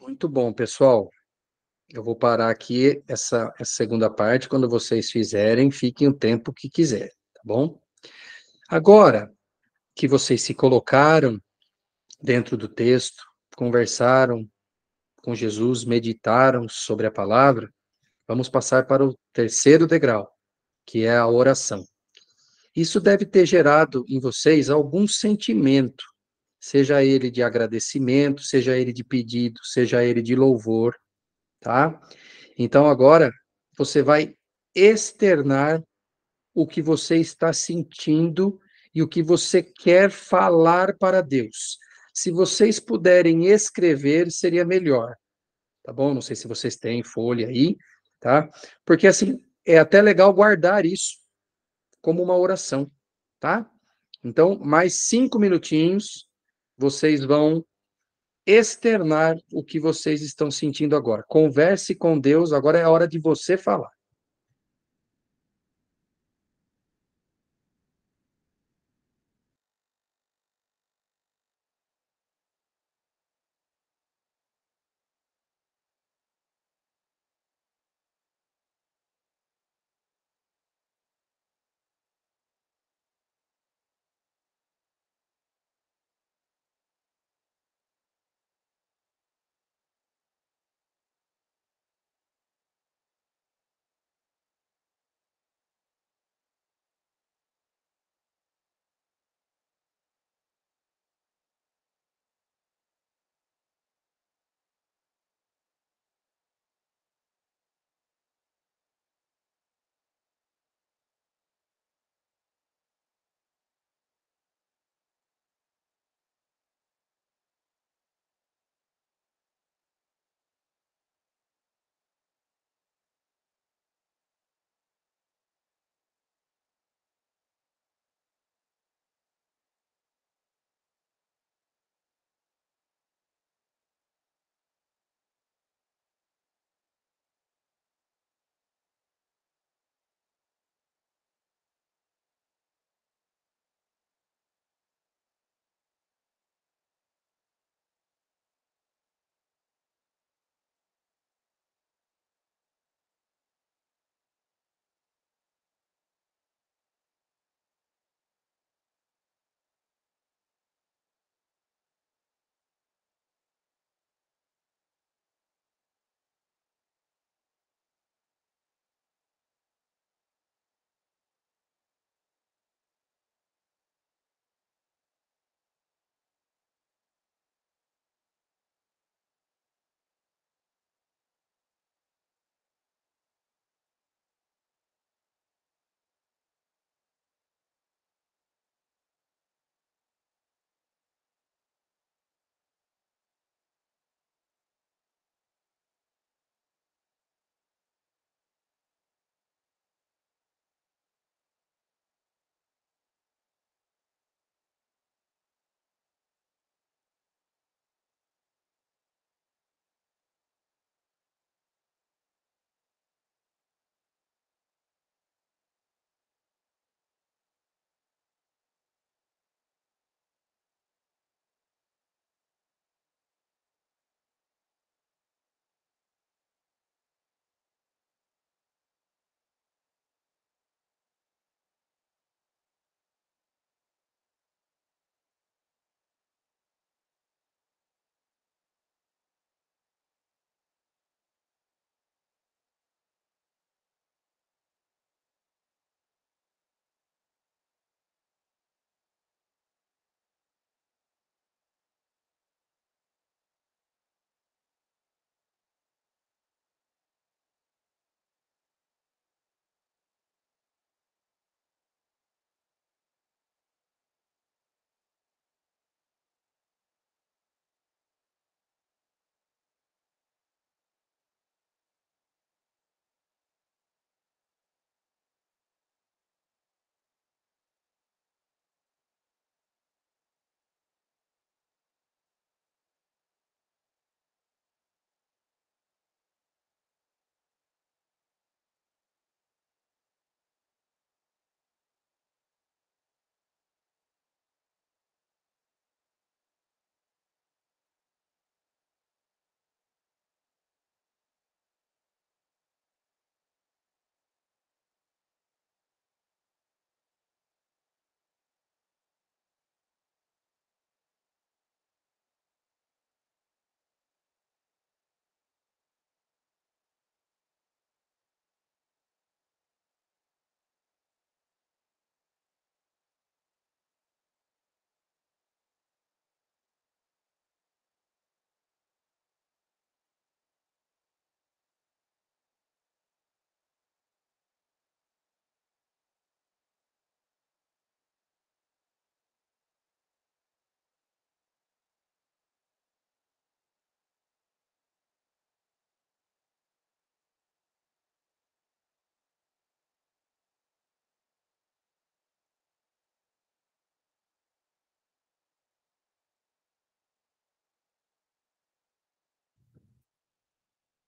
Muito bom, pessoal. Eu vou parar aqui essa segunda parte. Quando vocês fizerem, fiquem o tempo que quiserem, tá bom? Agora que vocês se colocaram dentro do texto, conversaram com Jesus, meditaram sobre a palavra, vamos passar para o terceiro degrau, que é a oração. Isso deve ter gerado em vocês algum sentimento, seja ele de agradecimento, seja ele de pedido, seja ele de louvor, tá? Então agora você vai externar o que você está sentindo e o que você quer falar para Deus. Se vocês puderem escrever, seria melhor, tá bom? Não sei se vocês têm folha aí, tá? Porque assim, é até legal guardar isso como uma oração, tá? Então, mais 5 minutinhos, vocês vão externar o que vocês estão sentindo agora. Converse com Deus, agora é a hora de você falar.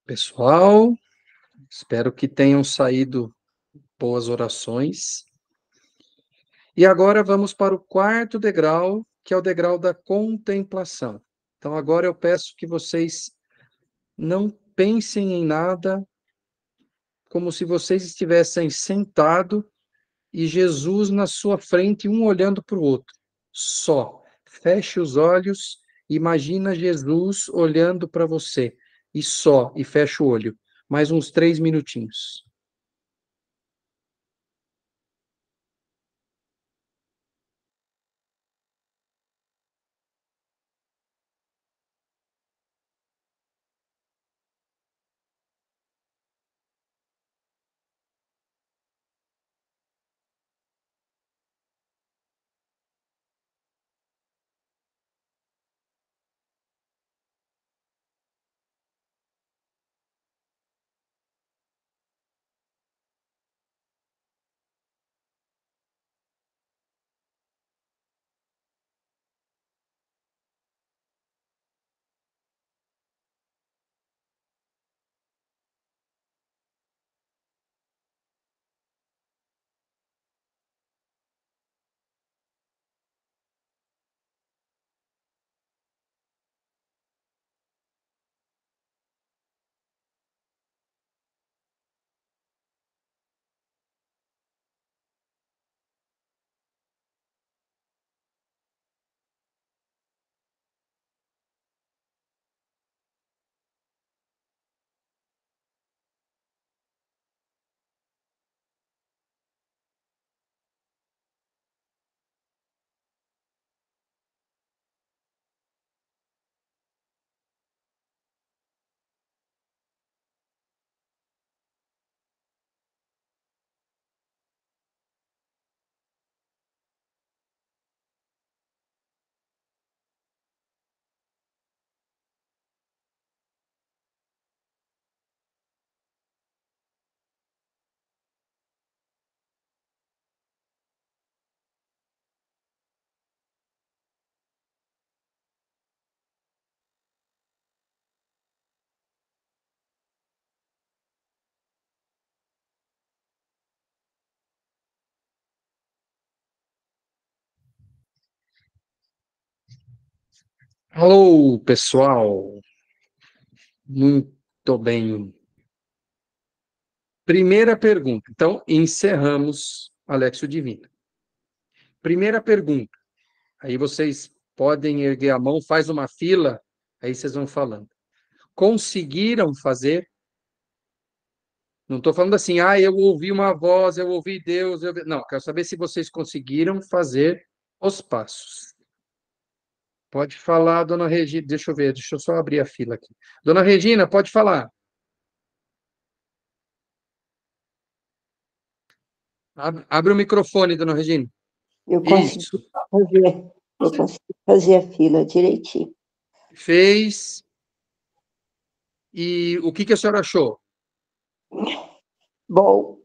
Pessoal, espero que tenham saído boas orações. E agora vamos para o quarto degrau, que é o degrau da contemplação. Então, agora eu peço que vocês não pensem em nada, como se vocês estivessem sentados e Jesus na sua frente, um olhando para o outro. Só. Feche os olhos, imagina Jesus olhando para você. E só, e fecha o olho. Mais uns 3 minutinhos. Alô, pessoal. Muito bem. Primeira pergunta. Então, encerramos Alexio Divina. Primeira pergunta. Aí vocês podem erguer a mão, faz uma fila, aí vocês vão falando. Conseguiram fazer? Não estou falando assim, eu ouvi uma voz, eu ouvi Deus. Não, quero saber se vocês conseguiram fazer os passos. Pode falar, dona Regina. Deixa eu ver, deixa eu só abrir a fila aqui. Dona Regina, pode falar. Abre o microfone, dona Regina.
Eu consegui
Isso.
fazer, eu consegui fazer a fila direitinho.
Fez. E o que a senhora achou?
Bom,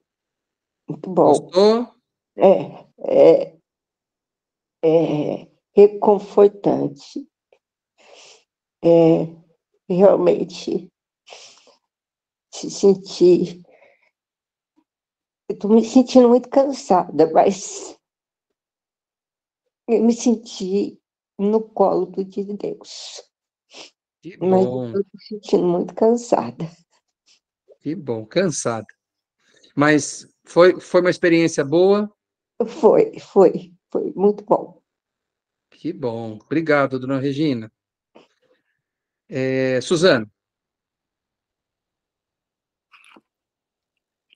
muito bom.
Gostou?
É, reconfortante. É, realmente se sentir. Eu estou me sentindo muito cansada, mas eu me senti no colo de Deus.
Que
Mas
bom,
eu estou me sentindo muito cansada.
que bom, cansada. Mas foi uma experiência boa?
Foi muito bom.
Que bom. Obrigado, dona Regina. Suzana,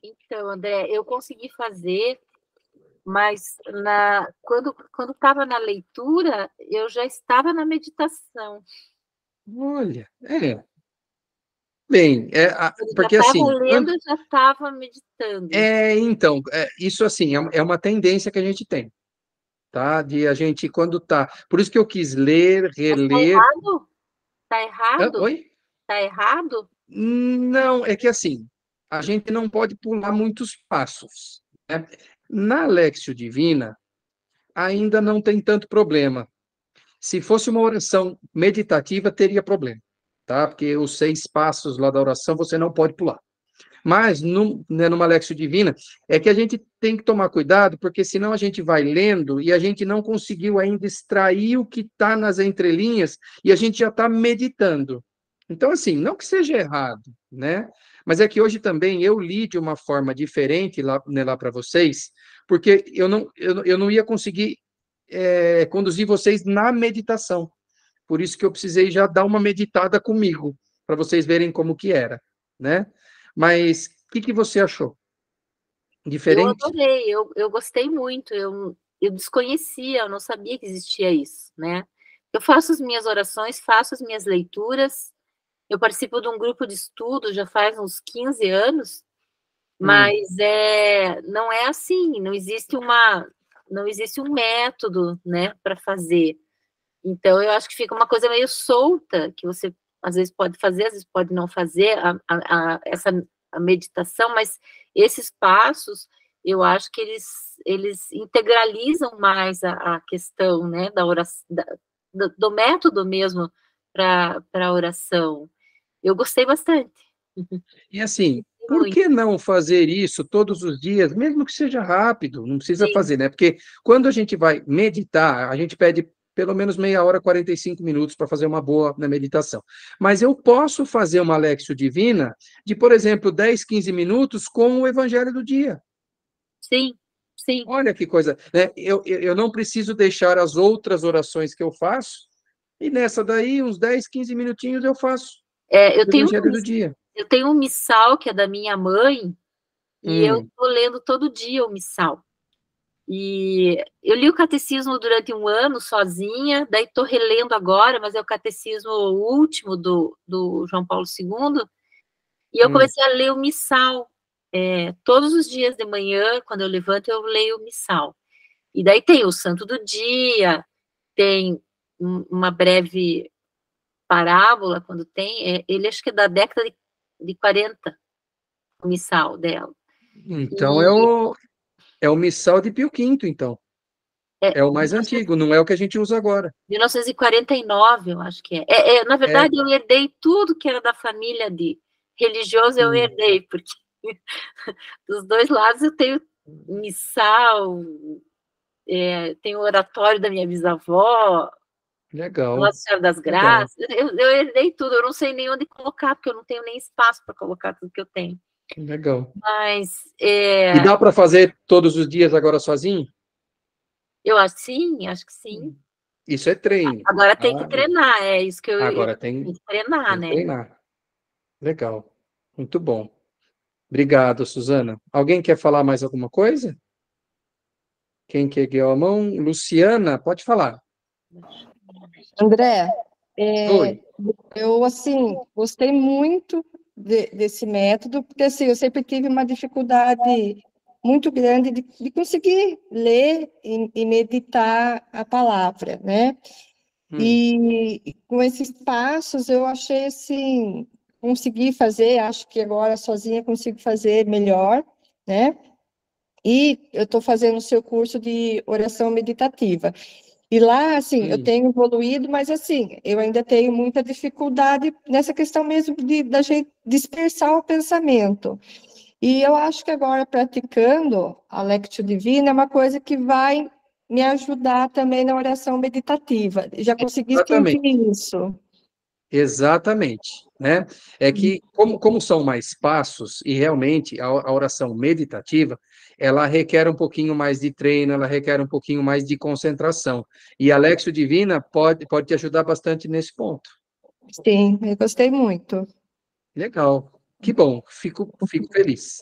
Então, André, eu consegui fazer, mas quando estava na leitura, eu já estava na meditação.
olha, bem,
Eu já
porque
estava
assim,
lendo, eu já estava meditando.
então, isso assim, é uma tendência que a gente tem, tá? De a gente, quando tá, por isso que eu quis ler,
Mas está
reler.
errado? Está errado?
Oi?
Está errado?
Não, é que assim, a gente não pode pular muitos passos, né? Na Léxio Divina, ainda não tem tanto problema. Se fosse uma oração meditativa, teria problema. tá? Porque os 6 passos lá da oração você não pode pular. Mas, numa Lexio Divina, é que a gente tem que tomar cuidado, porque senão a gente vai lendo e a gente não conseguiu ainda extrair o que está nas entrelinhas e a gente já está meditando. Então, assim, não que seja errado, né? Mas é que hoje também eu li de uma forma diferente lá, né, lá para vocês, porque eu não ia conseguir conduzir vocês na meditação. Por isso que eu precisei já dar uma meditada comigo, para vocês verem como que era, né? Mas o que você achou?
Eu
Diferente?
adorei, eu gostei muito, eu desconhecia, eu não sabia que existia isso, né? Eu faço as minhas orações, faço as minhas leituras, eu participo de um grupo de estudo já faz uns 15 anos, mas não é assim, não existe um método, né, para fazer. Então, eu acho que fica uma coisa meio solta, que você às vezes pode fazer, às vezes pode não fazer a meditação, mas esses passos, eu acho que eles integralizam mais a questão, né, da oração, do método mesmo para a oração. Eu gostei bastante.
E assim, por
Muito.
que não fazer isso todos os dias, mesmo que seja rápido, não precisa
Sim,
fazer, né? Porque quando a gente vai meditar, a gente pede pelo menos meia hora, 45 minutos para fazer uma boa, né, meditação. Mas eu posso fazer uma Lexio Divina de, por exemplo, 10, 15 minutos com o Evangelho do dia.
sim, sim.
Olha que coisa, né? Eu não preciso deixar as outras orações que eu faço, e nessa daí, uns 10, 15 minutinhos eu faço
É,
o Evangelho do dia.
eu tenho um missal que é da minha mãe, e eu
Hum,
estou lendo todo dia o missal. E eu li o catecismo durante um ano sozinha, daí estou relendo agora, mas é o catecismo último do João Paulo II, e eu
hum.
comecei a ler o missal. Todos os dias de manhã, quando eu levanto, eu leio o missal. E daí tem o Santo do Dia, tem uma breve parábola, quando tem, ele acho que é da década de 40, o missal dela.
Então
E
é o missal de Pio V, então.
é
É o mais antigo, não é o que a gente usa agora.
1949, eu acho que é. Na
É,
verdade, eu herdei tudo que era da família de religioso, eu
hum,
herdei, porque dos dois lados eu tenho missal, tenho oratório da minha bisavó,
legal,
Nossa Senhora das
legal,
Graças, eu herdei tudo, eu não sei nem onde colocar, porque eu não tenho nem espaço para colocar tudo que eu tenho.
legal.
Mas
E dá para fazer todos os dias agora sozinho?
eu acho que sim.
Isso é treino.
Agora tem que
Ah,
treinar, é isso que eu
agora
tenho que treinar,
tem que
né?
treinar. Legal, muito bom. Obrigado, Suzana. Alguém quer falar mais alguma coisa? Quem quer ergueu a mão? Luciana, pode falar.
André,
Oi.
eu, assim, gostei muito desse método, porque, assim, eu sempre tive uma dificuldade muito grande de conseguir ler e meditar a palavra, né?
Hum,
E com esses passos eu achei, assim, consegui fazer, acho que agora sozinha consigo fazer melhor, né? E eu estou fazendo o seu curso de oração meditativa. E lá, assim, eu
sim,
tenho evoluído, mas, assim, eu ainda tenho muita dificuldade nessa questão mesmo da gente dispersar o pensamento. E eu acho que agora, praticando a Lectio Divina, é uma coisa que vai me ajudar também na oração meditativa. Já consegui sentir
exatamente.
isso.
Exatamente, né? É que, como são mais passos, e realmente a oração meditativa, ela requer um pouquinho mais de treino, ela requer um pouquinho mais de concentração. E a Lexio Divina pode te ajudar bastante nesse ponto.
Sim, eu gostei muito.
Legal, que bom, fico feliz.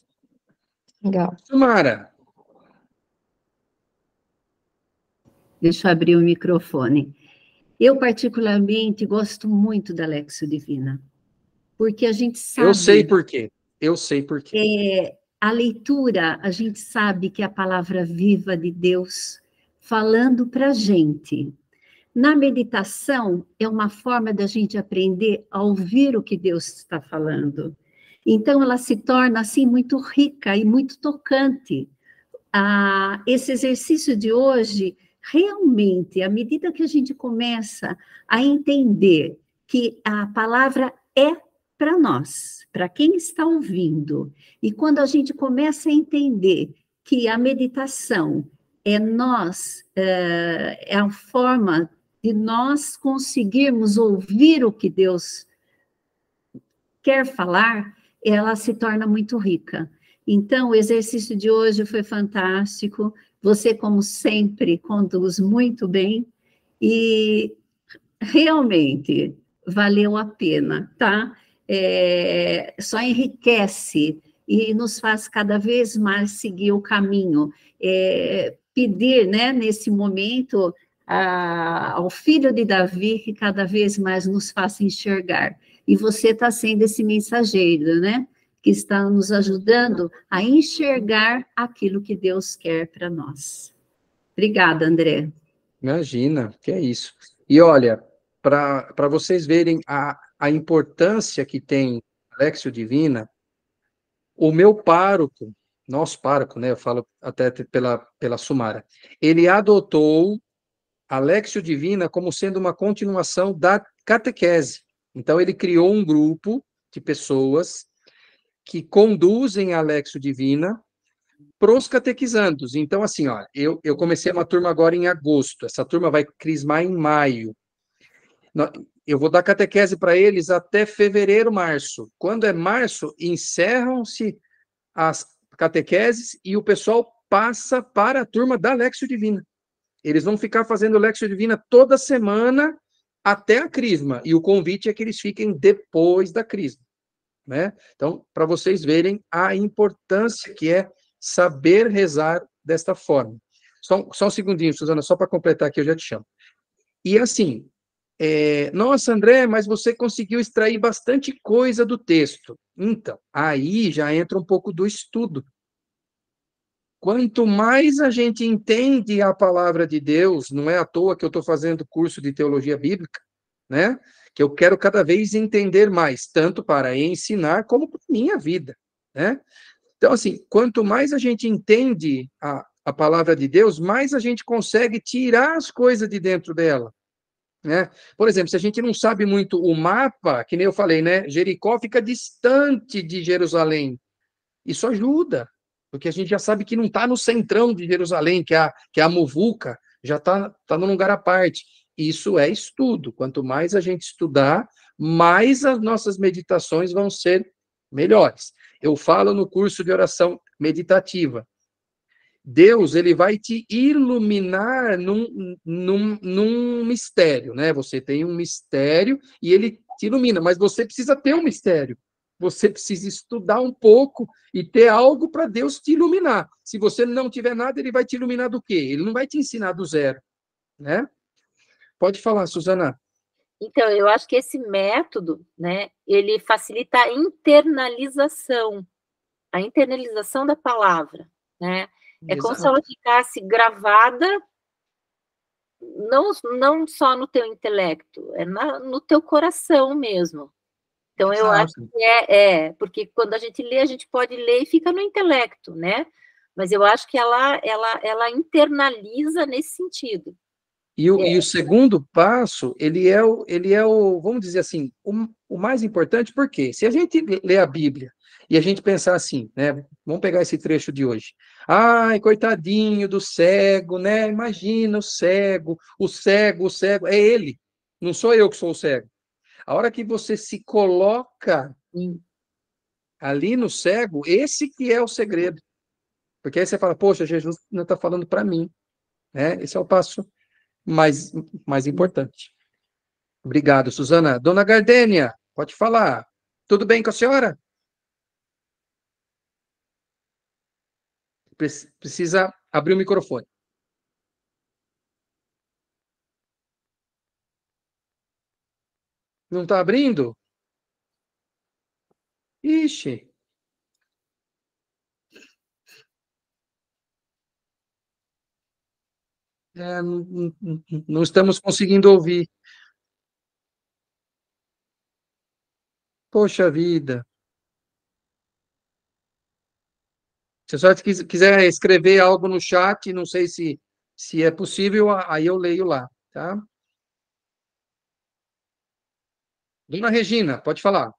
Legal.
Sumara,
Deixa eu abrir o microfone. Eu, particularmente, gosto muito da Lexio Divina, porque a gente
eu sei
sabe,
por quê, eu sei por quê.
a leitura, a gente sabe que é a palavra viva de Deus falando para a gente. Na meditação, é uma forma da gente aprender a ouvir o que Deus está falando. Então, ela se torna, assim, muito rica e muito tocante. Esse exercício de hoje, realmente, à medida que a gente começa a entender que a palavra é para nós, para quem está ouvindo. E quando a gente começa a entender que a meditação é a forma de nós conseguirmos ouvir o que Deus quer falar, ela se torna muito rica. Então, o exercício de hoje foi fantástico. Você, como sempre, conduz muito bem e realmente valeu a pena, tá? Só enriquece e nos faz cada vez mais seguir o caminho. Pedir, né, nesse momento, ao filho de Davi que cada vez mais nos faça enxergar. E você está sendo esse mensageiro, né? Que está nos ajudando a enxergar aquilo que Deus quer para nós. Obrigada, André.
Imagina, que é isso. E olha, para vocês verem a importância que tem a Léxio Divina, o meu pároco, nosso pároco, né, eu falo até pela Sumara, ele adotou a Léxio Divina como sendo uma continuação da catequese. Então, ele criou um grupo de pessoas que conduzem a Léxio Divina para os catequizandos. Então, assim, ó, eu comecei uma turma agora em agosto, essa turma vai crismar em maio. Eu vou dar catequese para eles até fevereiro, março. Quando é março, encerram-se as catequeses e o pessoal passa para a turma da Léxio Divina. Eles vão ficar fazendo Léxio Divina toda semana até a crisma, e o convite é que eles fiquem depois da crisma, né? Então, para vocês verem a importância que é saber rezar desta forma. Só um segundinho, Suzana, só para completar aqui, eu já te chamo. E assim, nossa, André, mas você conseguiu extrair bastante coisa do texto. Então, aí já entra um pouco do estudo. Quanto mais a gente entende a palavra de Deus, não é à toa que eu estou fazendo curso de teologia bíblica, né? Que eu quero cada vez entender mais, tanto para ensinar como para a minha vida, né? Então, assim, quanto mais a gente entende a palavra de Deus, mais a gente consegue tirar as coisas de dentro dela, né? Por exemplo, se a gente não sabe muito o mapa, que nem eu falei, né? Jericó fica distante de Jerusalém. Isso ajuda, porque a gente já sabe que não está no centrão de Jerusalém, que é a muvuca, já está num lugar à parte. Isso é estudo. Quanto mais a gente estudar, mais as nossas meditações vão ser melhores. Eu falo no curso de oração meditativa. Deus, ele vai te iluminar num mistério, né? Você tem um mistério e ele te ilumina, mas você precisa ter um mistério. Você precisa estudar um pouco e ter algo para Deus te iluminar. Se você não tiver nada, ele vai te iluminar do quê? Ele não vai te ensinar do zero, né? Pode falar, Suzana.
Então, eu acho que esse método, né, ele facilita a internalização da palavra, né? É como se ela ficasse gravada não só no teu intelecto, no teu coração mesmo. Então, eu acho que porque quando a gente lê, a gente pode ler e fica no intelecto, né? Mas eu acho que ela internaliza nesse sentido.
E o segundo passo, ele é o, vamos dizer assim, o mais importante, porque se a gente lê a Bíblia e a gente pensar assim, né? Vamos pegar esse trecho de hoje. Ai, coitadinho do cego, né? Imagina o cego, é ele. Não sou eu que sou o cego. A hora que você se coloca ali no cego, esse que é o segredo. Porque aí você fala, poxa, Jesus não está falando para mim, né? Esse é o passo mais importante. Obrigado, Suzana. Dona Gardênia, pode falar. Tudo bem com a senhora? Precisa abrir o microfone. Não está abrindo? Ixi. Não estamos conseguindo ouvir. Poxa vida. Se a senhora quiser escrever algo no chat, não sei se é possível, aí eu leio lá, tá? Dona Regina, pode falar.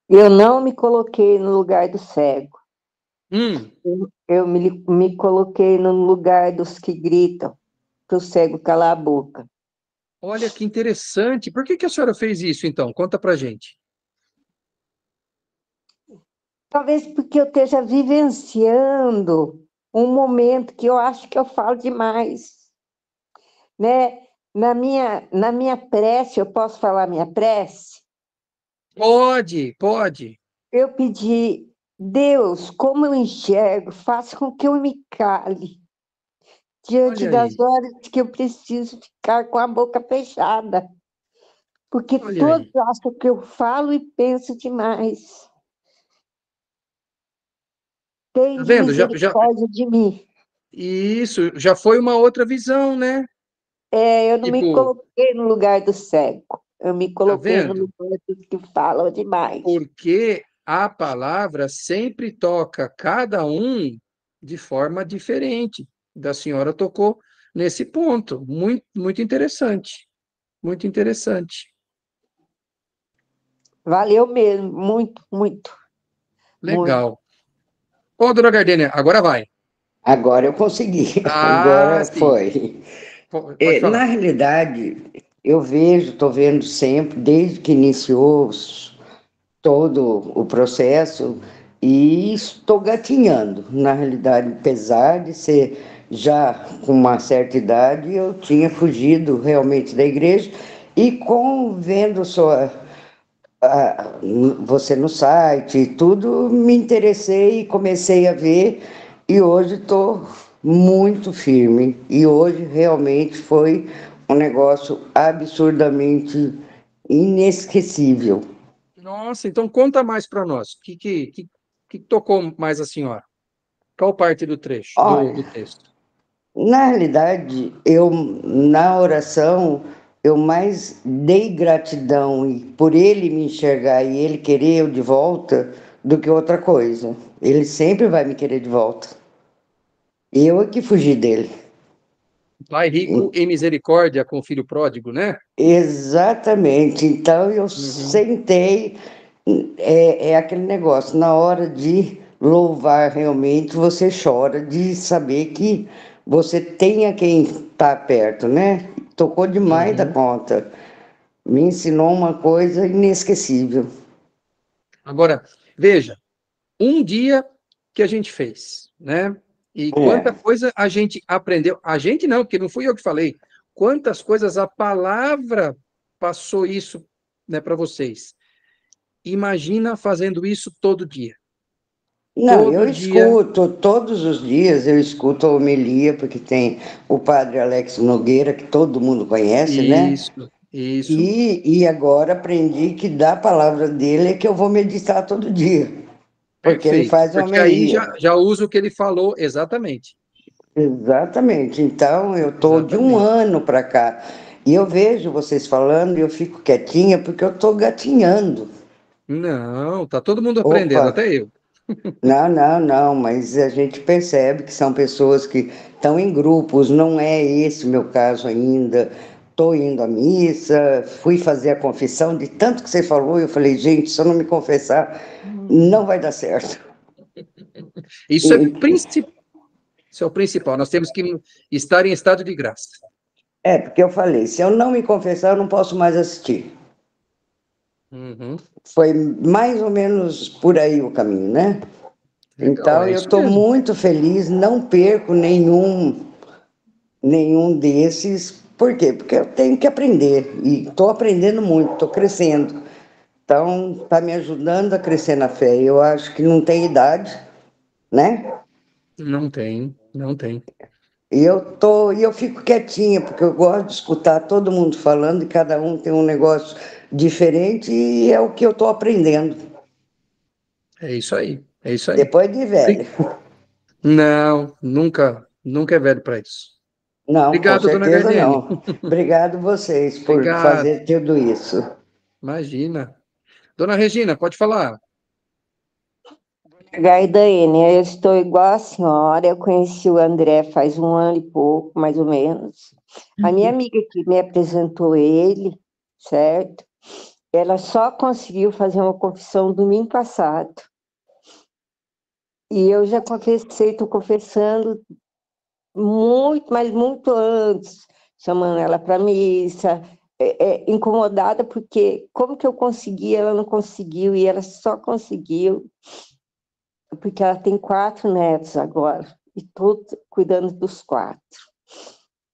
Eu não me coloquei no lugar do cego.
Hum,
Eu me coloquei no lugar dos que gritam para o cego calar a boca.
olha que interessante. Por que que a senhora fez isso, então? Conta pra gente.
Talvez porque eu esteja vivenciando um momento que eu acho que eu falo demais, né? Na minha prece, eu posso falar minha prece?
Pode, pode.
Eu pedi, Deus, como eu enxergo, faça com que eu me cale diante
Olha
das
aí,
horas que eu preciso ficar com a boca fechada, porque
olha
todos
aí.
acham que eu falo e penso demais.
Tá
Tem de
vendo?
misericórdia de mim.
Isso já foi uma outra visão, né?
Eu não me
Tipo,
coloquei no lugar do cego, eu me
tá
coloquei no
vendo?
lugar dos que falam demais.
Porque a palavra sempre toca cada um de forma diferente. Da senhora tocou nesse ponto. Muito, muito interessante. Muito interessante.
Valeu mesmo, muito, muito, muito.
Legal. Ô, dona Gardênia, agora vai.
Agora eu consegui,
Ah,
agora
sim.
foi.
Pode
Na
falar.
realidade, eu vejo, estou vendo sempre, desde que iniciou todo o processo, e estou gatinhando. Na realidade, apesar de ser já com uma certa idade, eu tinha fugido realmente da igreja, e vendo você no site e tudo, me interessei e comecei a ver, e hoje estou muito firme. E hoje realmente foi um negócio absurdamente inesquecível.
Nossa, então conta mais para nós. Que tocou mais a senhora? Qual parte do trecho, do
Olha,
texto?
na realidade, eu na oração eu mais dei gratidão e por ele me enxergar e ele querer eu de volta do que outra coisa. Ele sempre vai me querer de volta. Eu é que fugi dele.
Pai rico em misericórdia com o filho pródigo, né?
Exatamente. Então eu
Uhum.
sentei, é aquele negócio, na hora de louvar realmente, você chora de saber que você tem a quem está perto, né? Tocou demais da
Uhum.
conta. Me ensinou uma coisa inesquecível.
Agora, veja, um dia que a gente fez, né? E quanta
É.
coisa a gente aprendeu. A gente não, porque não fui eu que falei. Quantas coisas a palavra passou isso, né, para vocês. Imagina fazendo isso todo dia.
Não, eu
Todo dia.
escuto, todos os dias eu escuto a homilia, porque tem o padre Alex Nogueira, que todo mundo conhece, né?
Isso, isso.
E agora aprendi que da palavra dele é que eu vou meditar todo dia, porque ele
Perfeito.
faz
Porque aí
homilia.
já usa o que ele falou exatamente.
Exatamente. Então, eu estou de um
Exatamente.
ano para cá. E eu vejo vocês falando e eu fico quietinha porque eu estou gatinhando.
Não, tá todo mundo
Opa,
aprendendo, até eu.
não, não, não, mas a gente percebe que são pessoas que estão em grupos, não é esse o meu caso ainda. Estou indo à missa, fui fazer a confissão, de tanto que você falou, eu falei, gente, se eu não me confessar, não vai dar certo.
Isso é principal. Isso é o principal. Nós temos que estar em estado de graça.
Porque eu falei, se eu não me confessar, eu não posso mais assistir.
Uhum.
Foi mais ou menos por aí o caminho, né?
Legal,
Então,
é
eu
isso
estou
mesmo.
muito feliz, não perco nenhum desses. Por quê? Porque eu tenho que aprender, e estou aprendendo muito, estou crescendo. Então, está me ajudando a crescer na fé. Eu acho que não tem idade, né?
Não tem, não tem.
E eu fico quietinha, porque eu gosto de escutar todo mundo falando, e cada um tem um negócio diferente, e é o que eu estou aprendendo,
É isso aí, é isso aí.
depois de velho.
Não, nunca, nunca é velho para isso.
Não, com
Obrigado, dona
certeza
Gardene.
não. Obrigado vocês por
Obrigado.
fazer tudo isso.
Imagina. Dona Regina, pode falar.
Gardaene, eu estou igual a senhora, eu conheci o André faz um ano e pouco, mais ou menos. A minha amiga que me apresentou ele certo? Ela só conseguiu fazer uma confissão domingo passado. E eu já confessei, estou confessando muito, mas muito antes, chamando ela para missa, incomodada, porque como que eu consegui, ela não conseguiu, e ela só conseguiu, porque ela tem 4 netos agora, e estou cuidando dos 4.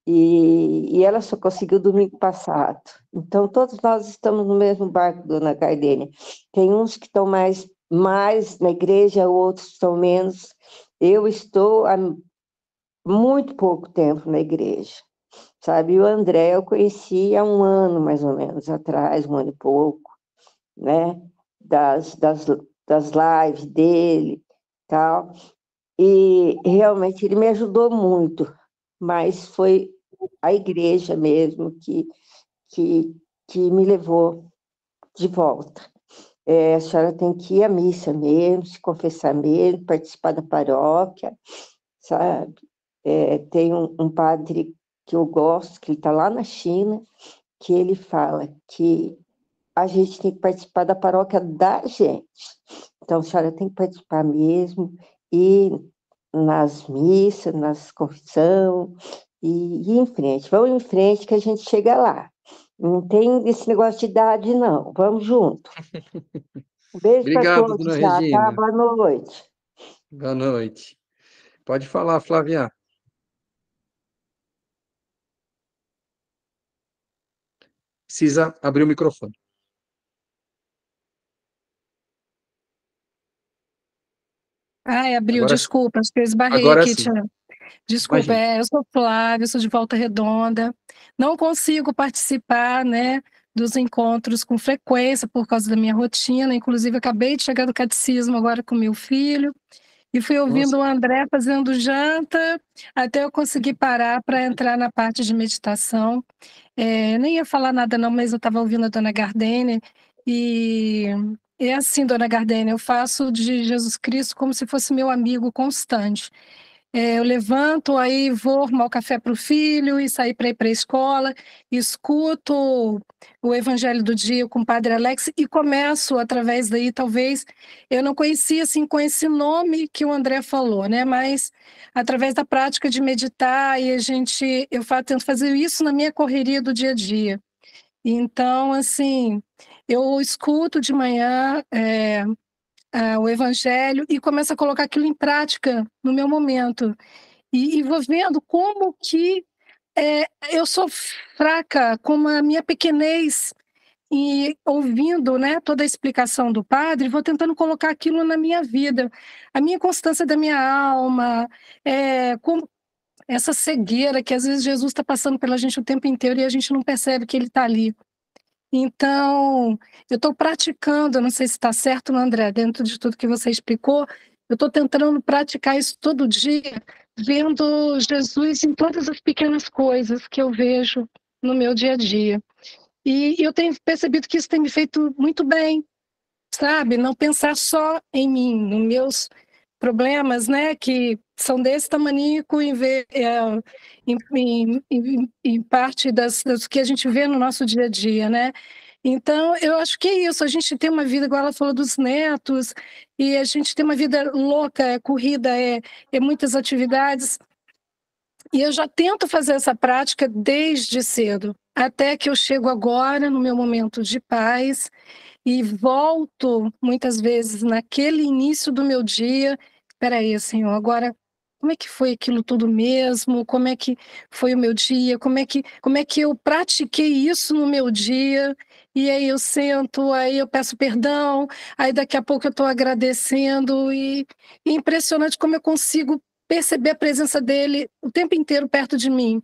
E ela só conseguiu domingo passado. Então, todos nós estamos no mesmo barco, dona Gardênia. Tem uns que estão mais na igreja, outros estão menos. Eu estou há muito pouco tempo na igreja, sabe? E o André eu conheci há 1 ano, mais ou menos, atrás, 1 ano e pouco, né? Das lives dele, tal. E realmente ele me ajudou muito, mas foi a igreja mesmo que me levou de volta. A senhora tem que ir à missa mesmo, se confessar mesmo, participar da paróquia, sabe? Tem um padre que eu gosto, que ele está lá na China, que ele fala que a gente tem que participar da paróquia da gente. Então, a senhora tem que participar mesmo, ir nas missas, nas confissões, e ir em frente. Vamos em frente que a gente chega lá. Não tem esse negócio de idade, não. Vamos junto. Um beijo para
Obrigado,
todos
dona
já, tá?
Regina.
Boa noite.
Boa noite. Pode falar, Flávia. Precisa abrir o microfone.
Ai, abriu,
Agora,
desculpa, acho que eu esbarrei
agora
aqui,
sim.
Tiago. Desculpa,
Imagina.
eu sou Flávia, eu sou de Volta Redonda. Não consigo participar, né, dos encontros com frequência por causa da minha rotina. Inclusive, acabei de chegar do catecismo agora com meu filho e fui ouvindo
Nossa,
o André fazendo janta até eu conseguir parar para entrar na parte de meditação. Nem ia falar nada não, mas eu estava ouvindo a Dona Gardênia e é assim, Dona Gardênia, eu faço de Jesus Cristo como se fosse meu amigo constante. Eu levanto, aí vou arrumar o café para o filho e sair para ir para a escola, escuto o Evangelho do Dia com o Padre Alex e começo, através daí, talvez, eu não conhecia assim com esse nome que o André falou, né? Mas através da prática de meditar e tento fazer isso na minha correria do dia a dia. Então, assim, eu escuto de manhã o Evangelho e começo a colocar aquilo em prática no meu momento. E vou vendo como que eu sou fraca, como a minha pequenez, e ouvindo, né, toda a explicação do padre, vou tentando colocar aquilo na minha vida. A minha constância da minha alma, como essa cegueira que às vezes Jesus está passando pela gente o tempo inteiro e a gente não percebe que ele está ali. Então, eu estou praticando, eu não sei se está certo, André, dentro de tudo que você explicou, eu estou tentando praticar isso todo dia, vendo Jesus em todas as pequenas coisas que eu vejo no meu dia a dia. E eu tenho percebido que isso tem me feito muito bem, sabe? Não pensar só em mim, nos meus problemas, né, que são desse tamanico em parte das que a gente vê no nosso dia a dia, né? Então, eu acho que é isso, a gente tem uma vida, igual ela falou dos netos, e a gente tem uma vida louca, corrida, muitas atividades, e eu já tento fazer essa prática desde cedo, até que eu chego agora, no meu momento de paz, e volto muitas vezes naquele início do meu dia. Espera aí, Senhor, agora como é que foi aquilo tudo mesmo? Como é que foi o meu dia? Como é que eu pratiquei isso no meu dia? E aí eu sento, aí eu peço perdão, aí daqui a pouco eu estou agradecendo e impressionante como eu consigo perceber a presença dele o tempo inteiro perto de mim.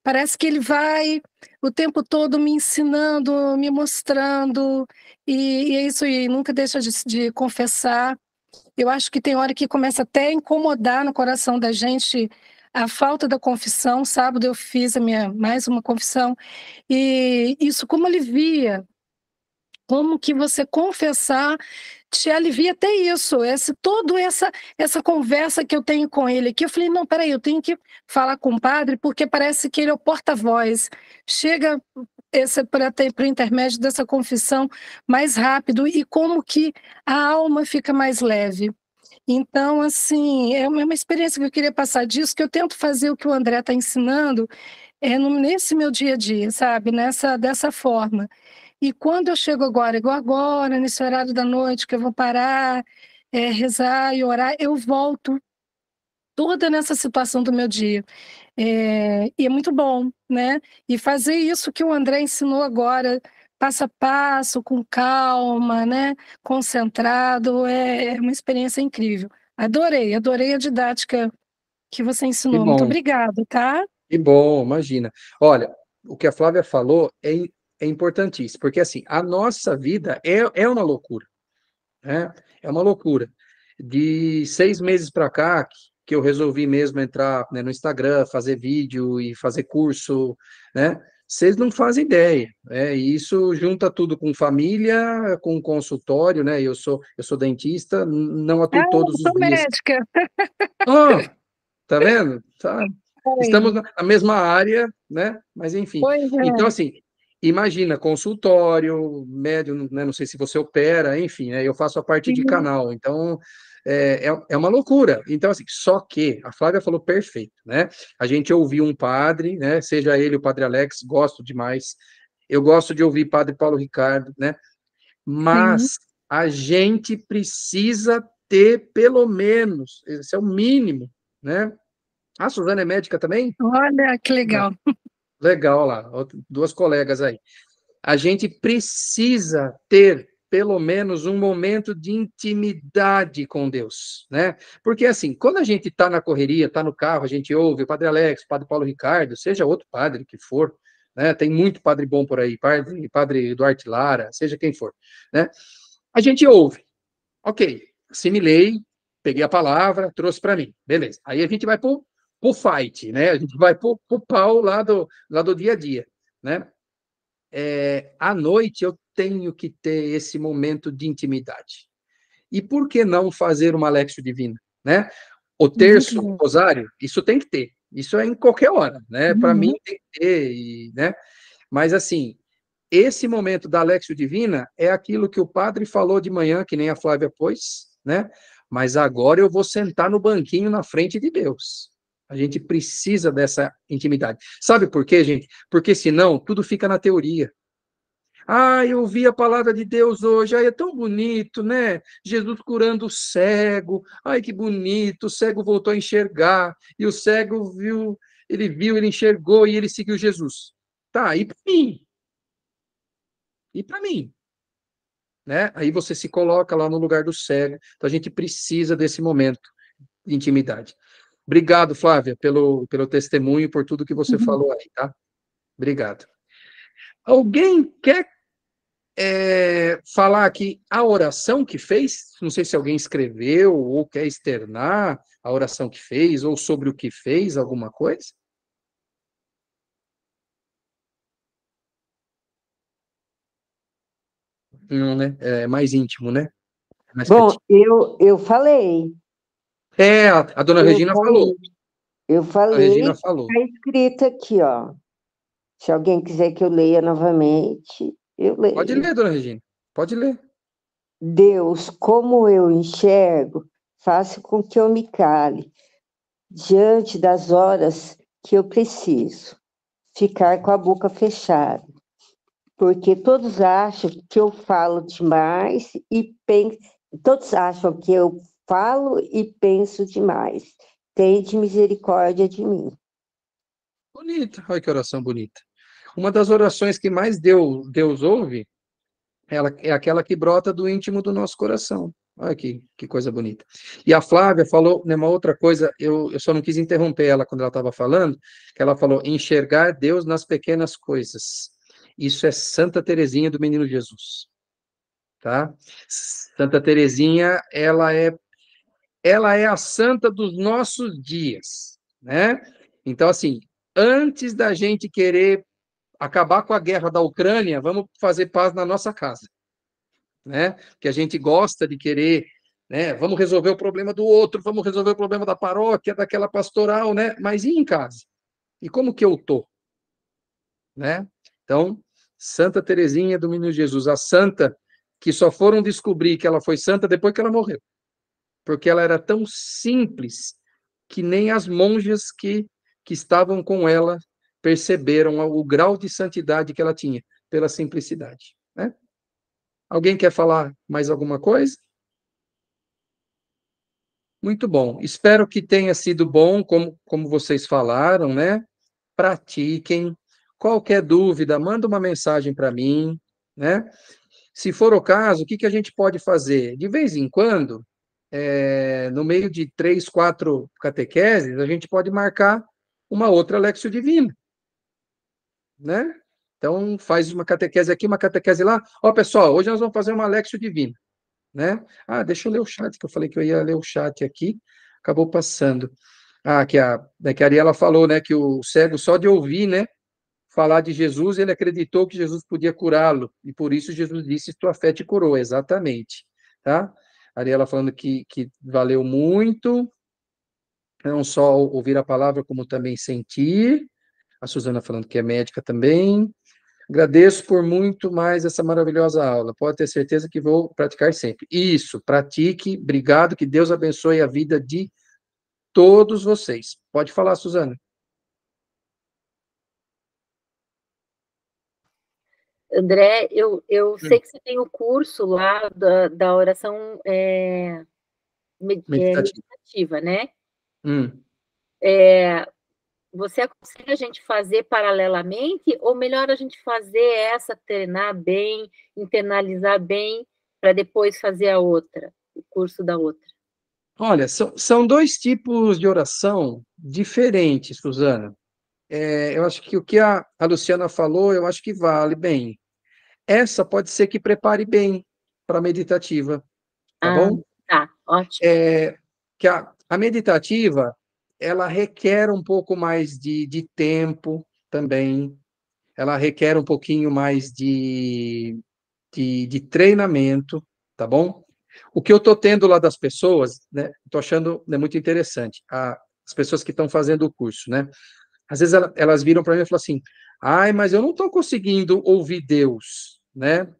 Parece que ele vai o tempo todo me ensinando, me mostrando, e é isso aí, nunca deixa de confessar. Eu acho que tem hora que começa até a incomodar no coração da gente a falta da confissão. Sábado eu fiz mais uma confissão, e isso como alivia, como que você confessar te alivia até isso, toda essa conversa que eu tenho com ele aqui. Eu falei, não, peraí, eu tenho que falar com o padre, porque parece que ele é o porta-voz. Chega
para o intermédio dessa confissão mais rápido e como que a alma fica mais leve. Então, assim, é uma experiência que eu queria passar disso, que eu tento fazer o que o André está ensinando nesse meu dia a dia, sabe? Dessa forma. E quando eu chego agora, igual agora, nesse horário da noite, que eu vou parar, rezar e orar, eu volto toda nessa situação do meu dia. E é muito bom, né? E fazer isso que o André ensinou agora, passo a passo, com calma, né? Concentrado, é uma experiência incrível. Adorei a didática que você
Que
ensinou. Muito
bom,
obrigada, tá?
que bom, imagina. Olha, o que a Flávia falou é importantíssimo, porque assim, a nossa vida é uma loucura, né? É uma loucura. De 6 meses para cá, que eu resolvi mesmo entrar, né, no Instagram, fazer vídeo e fazer curso, né? Vocês não fazem ideia, né? E isso junta tudo com família, com consultório, né? Eu sou dentista, não
Ah,
atuo
eu
todos os
sou
dias.
médica.
Oh, tá vendo? Estamos
Oi.
na mesma área, né? Mas enfim.
Pois
Então,
é.
assim, imagina, consultório, médium, né? Não sei se você opera, enfim, né? Eu faço a parte de
Sim.
canal, então é uma loucura. Então, assim, só que a Flávia falou perfeito, né? A gente ouviu um padre, né? Seja ele o Padre Alex, gosto demais. Eu gosto de ouvir Padre Paulo Ricardo, né?
Sim.
Mas a gente precisa ter pelo menos, esse é o mínimo, né? A Suzana é médica também?
Olha que
Não.
legal.
Legal lá, duas colegas aí. A gente precisa ter pelo menos um momento de intimidade com Deus, né? Porque assim, quando a gente está na correria, está no carro, a gente ouve o Padre Alex, o Padre Paulo Ricardo, seja outro padre que for, né? Tem muito padre bom por aí, padre Duarte Lara, seja quem for, né? A gente ouve, ok, assimilei, peguei a palavra, trouxe para mim, beleza. Aí a gente vai para o fight, né? A gente vai para o pau lá do dia a dia, né? À noite eu tenho que ter esse momento de intimidade. E por que não fazer uma Lectio Divina, né? O
Muito
terço, o
bom.
rosário, isso tem que ter. Isso é em qualquer hora, né? Para mim
Uhum.
tem que ter, né? Mas assim, esse momento da Lectio Divina é aquilo que o padre falou de manhã, que nem a Flávia pôs, né? Mas agora eu vou sentar no banquinho na frente de Deus. A gente precisa dessa intimidade. Sabe por quê, gente? Porque senão tudo fica na teoria. Ah, eu ouvi a palavra de Deus hoje, ai, é tão bonito, né? Jesus curando o cego, ai, que bonito, o cego voltou a enxergar, e o cego viu, ele enxergou e ele seguiu Jesus. Tá, e para mim? E para mim? Né? Aí você se coloca lá no lugar do cego. Então a gente precisa desse momento de intimidade. Obrigado, Flávia, pelo testemunho, por tudo que você
Uhum.
falou aí, tá? Obrigado. Alguém quer falar aqui a oração que fez? Não sei se alguém escreveu ou quer externar a oração que fez ou sobre o que fez, alguma coisa? Não, né? É mais íntimo, né? Mais
Bom,
quietinho.
eu falei,
A dona
eu
Regina falou.
falei, eu
A Regina
falei,
falou.
está escrito aqui, ó. Se alguém quiser que eu leia novamente, eu
Pode
leio.
ler, dona Regina. Pode ler.
Deus, como eu enxergo, faça com que eu me cale diante das horas que eu preciso ficar com a boca fechada, porque todos acham que eu falo demais e penso, todos acham que eu falo e penso demais. Tende misericórdia de mim.
Bonita. Olha que oração bonita. Uma das orações que mais Deus ouve, ela é aquela que brota do íntimo do nosso coração. Olha que coisa bonita. E a Flávia falou, né, uma outra coisa, eu só não quis interromper ela quando ela estava falando, que ela falou, enxergar Deus nas pequenas coisas. Isso é Santa Teresinha do Menino Jesus, tá? Santa Teresinha, ela é a santa dos nossos dias, né? Então, assim, antes da gente querer acabar com a guerra da Ucrânia, vamos fazer paz na nossa casa, né? Que a gente gosta de querer, né? Vamos resolver o problema do outro, vamos resolver o problema da paróquia, daquela pastoral, né? Mas e em casa? E como que eu tô, né? Então, Santa Teresinha do Menino Jesus, a santa que só foram descobrir que ela foi santa depois que ela morreu. Porque ela era tão simples que nem as monjas que estavam com ela perceberam o grau de santidade que ela tinha, pela simplicidade. Né? Alguém quer falar mais alguma coisa? Muito bom. Espero que tenha sido bom, como vocês falaram, né? Pratiquem. Qualquer dúvida, manda uma mensagem para mim, né? Se for o caso, o que a gente pode fazer? De vez em quando, no meio de 3, 4 catequeses, a gente pode marcar uma outra Léxio Divina, né? Então, faz uma catequese aqui, uma catequese lá. Ó, pessoal, hoje nós vamos fazer uma Léxio Divina, né? Ah, deixa eu ler o chat, que eu falei que eu ia ler o chat aqui, acabou passando. Ah, que a Ariela falou, né, que o cego, só de ouvir, né, falar de Jesus, ele acreditou que Jesus podia curá-lo, e por isso Jesus disse, tua fé te curou, exatamente, tá? A Ariela falando que valeu muito, não só ouvir a palavra, como também sentir. A Suzana falando que é médica também. Agradeço por muito mais essa maravilhosa aula. Pode ter certeza que vou praticar sempre. Isso, pratique. Obrigado, que Deus abençoe a vida de todos vocês. Pode falar, Suzana.
André, eu sei que você tem o curso lá da oração meditativa, né? Você aconselha a gente fazer paralelamente, ou melhor a gente fazer essa, treinar bem, internalizar bem, para depois fazer a outra, o curso da outra?
Olha, são 2 tipos de oração diferentes, Suzana. Eu acho que o que a Luciana falou, eu acho que vale bem. Essa pode ser que prepare bem para a meditativa, tá bom?
Tá, ótimo.
Que a meditativa, ela requer um pouco mais de tempo também, ela requer um pouquinho mais de treinamento, tá bom? O que eu estou tendo lá das pessoas, né, estou achando, né, muito interessante, as pessoas que estão fazendo o curso, né? Às vezes elas viram para mim e falam assim, ai, mas eu não estou conseguindo ouvir Deus, né?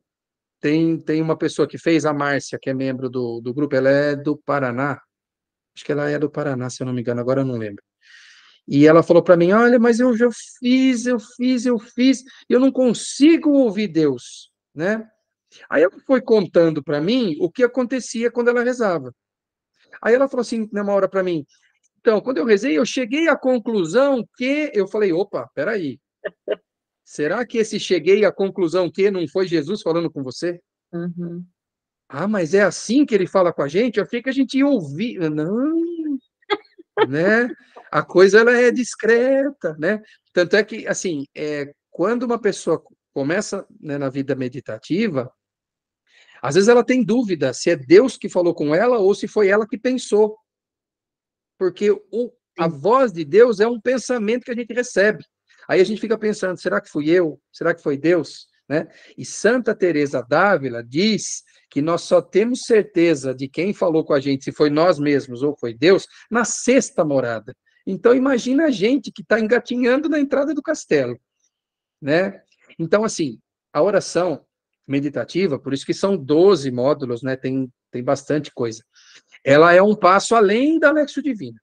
Tem uma pessoa que fez, a Márcia, que é membro do grupo, ela é do Paraná, acho que ela é do Paraná, se eu não me engano, agora eu não lembro. E ela falou para mim, olha, mas eu já fiz, e eu não consigo ouvir Deus, né? Aí ela foi contando para mim o que acontecia quando ela rezava. Aí ela falou assim, numa hora para mim, então, quando eu rezei, eu cheguei à conclusão que... Eu falei, opa, peraí. Será que esse cheguei à conclusão que não foi Jesus falando com você?
Uhum.
Ah, mas é assim que ele fala com a gente? Eu achei que a gente ia ouvir. Não, né? A coisa ela é discreta, né? Tanto é que, assim, quando uma pessoa começa, né, na vida meditativa, às vezes ela tem dúvida se é Deus que falou com ela ou se foi ela que pensou. Porque a voz de Deus é um pensamento que a gente recebe. Aí a gente fica pensando, será que fui eu? Será que foi Deus? Né? E Santa Teresa d'Ávila diz que nós só temos certeza de quem falou com a gente, se foi nós mesmos ou foi Deus, na 6ª morada. Então imagina a gente que está engatinhando na entrada do castelo. Né? Então, assim, a oração meditativa, por isso que são 12 módulos, né? Tem bastante coisa. Ela é um passo além da Léxio Divina.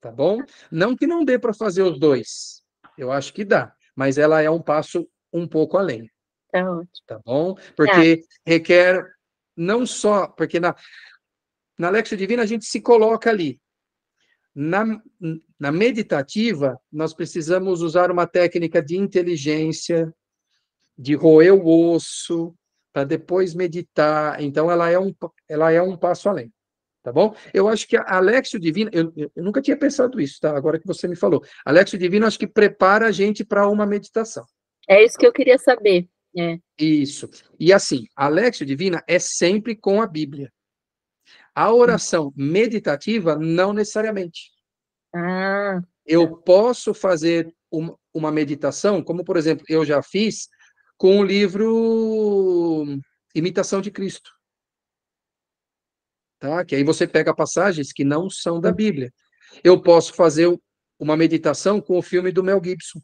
Tá bom? Não que não dê para fazer os 2. Eu acho que dá. Mas ela é um passo um pouco além.
Tá ótimo.
Tá bom? Porque requer não só... Porque na Léxio Divina a gente se coloca ali. Na meditativa, nós precisamos usar uma técnica de inteligência, de roer o osso, para depois meditar. Então, ela é um passo além. Tá bom? Eu acho que a Léxio Divina, eu nunca tinha pensado isso, tá? Agora que você me falou. A Léxio Divina, acho que prepara a gente para uma meditação.
É isso que eu queria saber.
Isso. E assim, a Léxio Divina é sempre com a Bíblia. A oração meditativa, não necessariamente. Eu posso fazer uma meditação, como, por exemplo, eu já fiz com o livro Imitação de Cristo. Tá? Que aí você pega passagens que não são da Bíblia. Eu posso fazer uma meditação com o filme do Mel Gibson.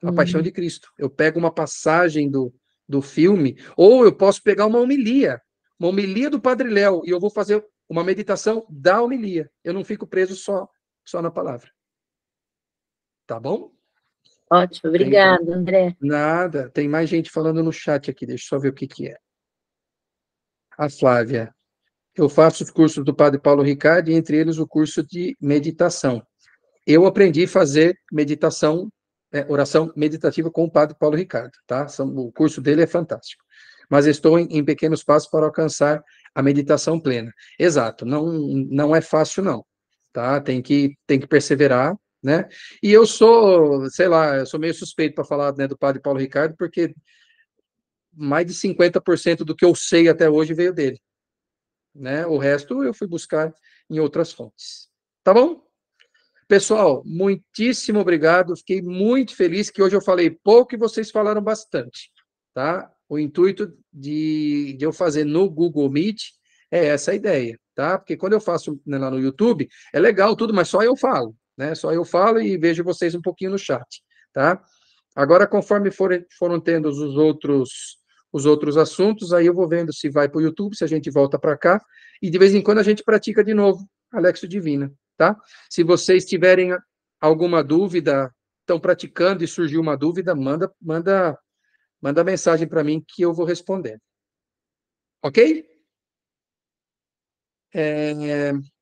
A Paixão de Cristo. Eu pego uma passagem do filme, ou eu posso pegar uma homilia do Padre Léo, e eu vou fazer uma meditação da homilia. Eu não fico preso só na palavra. Tá bom?
Ótimo, obrigada, André.
Nada, tem mais gente falando no chat aqui, deixa eu só ver o que é. A Flávia. Eu faço os cursos do Padre Paulo Ricardo, e entre eles o curso de meditação. Eu aprendi a fazer meditação, oração meditativa com o Padre Paulo Ricardo, tá? O curso dele é fantástico. Mas estou em pequenos passos para alcançar a meditação plena. Exato, não é fácil não, tá? Tem que perseverar, né? E eu sou, sei lá, eu sou meio suspeito para falar, né, do Padre Paulo Ricardo, porque mais de 50% do que eu sei até hoje veio dele, né? O resto eu fui buscar em outras fontes. Tá bom? Pessoal, muitíssimo obrigado. Fiquei muito feliz que hoje eu falei pouco e vocês falaram bastante, tá? O intuito de eu fazer no Google Meet é essa a ideia, tá? Porque quando eu faço, né, lá no YouTube, é legal tudo, mas só eu falo, né? Só eu falo e vejo vocês um pouquinho no chat, tá? Agora, conforme foram tendo os outros assuntos, aí eu vou vendo se vai para o YouTube, se a gente volta para cá, e de vez em quando a gente pratica de novo Alexio Divina, tá? Se vocês tiverem alguma dúvida, estão praticando e surgiu uma dúvida, manda mensagem para mim que eu vou responder. Ok?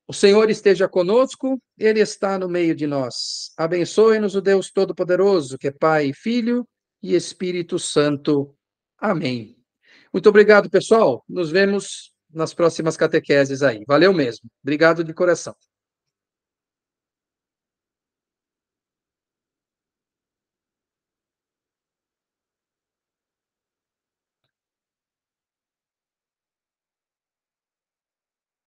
O Senhor esteja conosco, Ele está no meio de nós. Abençoe-nos o Deus Todo-Poderoso, que é Pai, Filho e Espírito Santo. Amém. Muito obrigado, pessoal. Nos vemos nas próximas catequeses aí. Valeu mesmo. Obrigado de coração.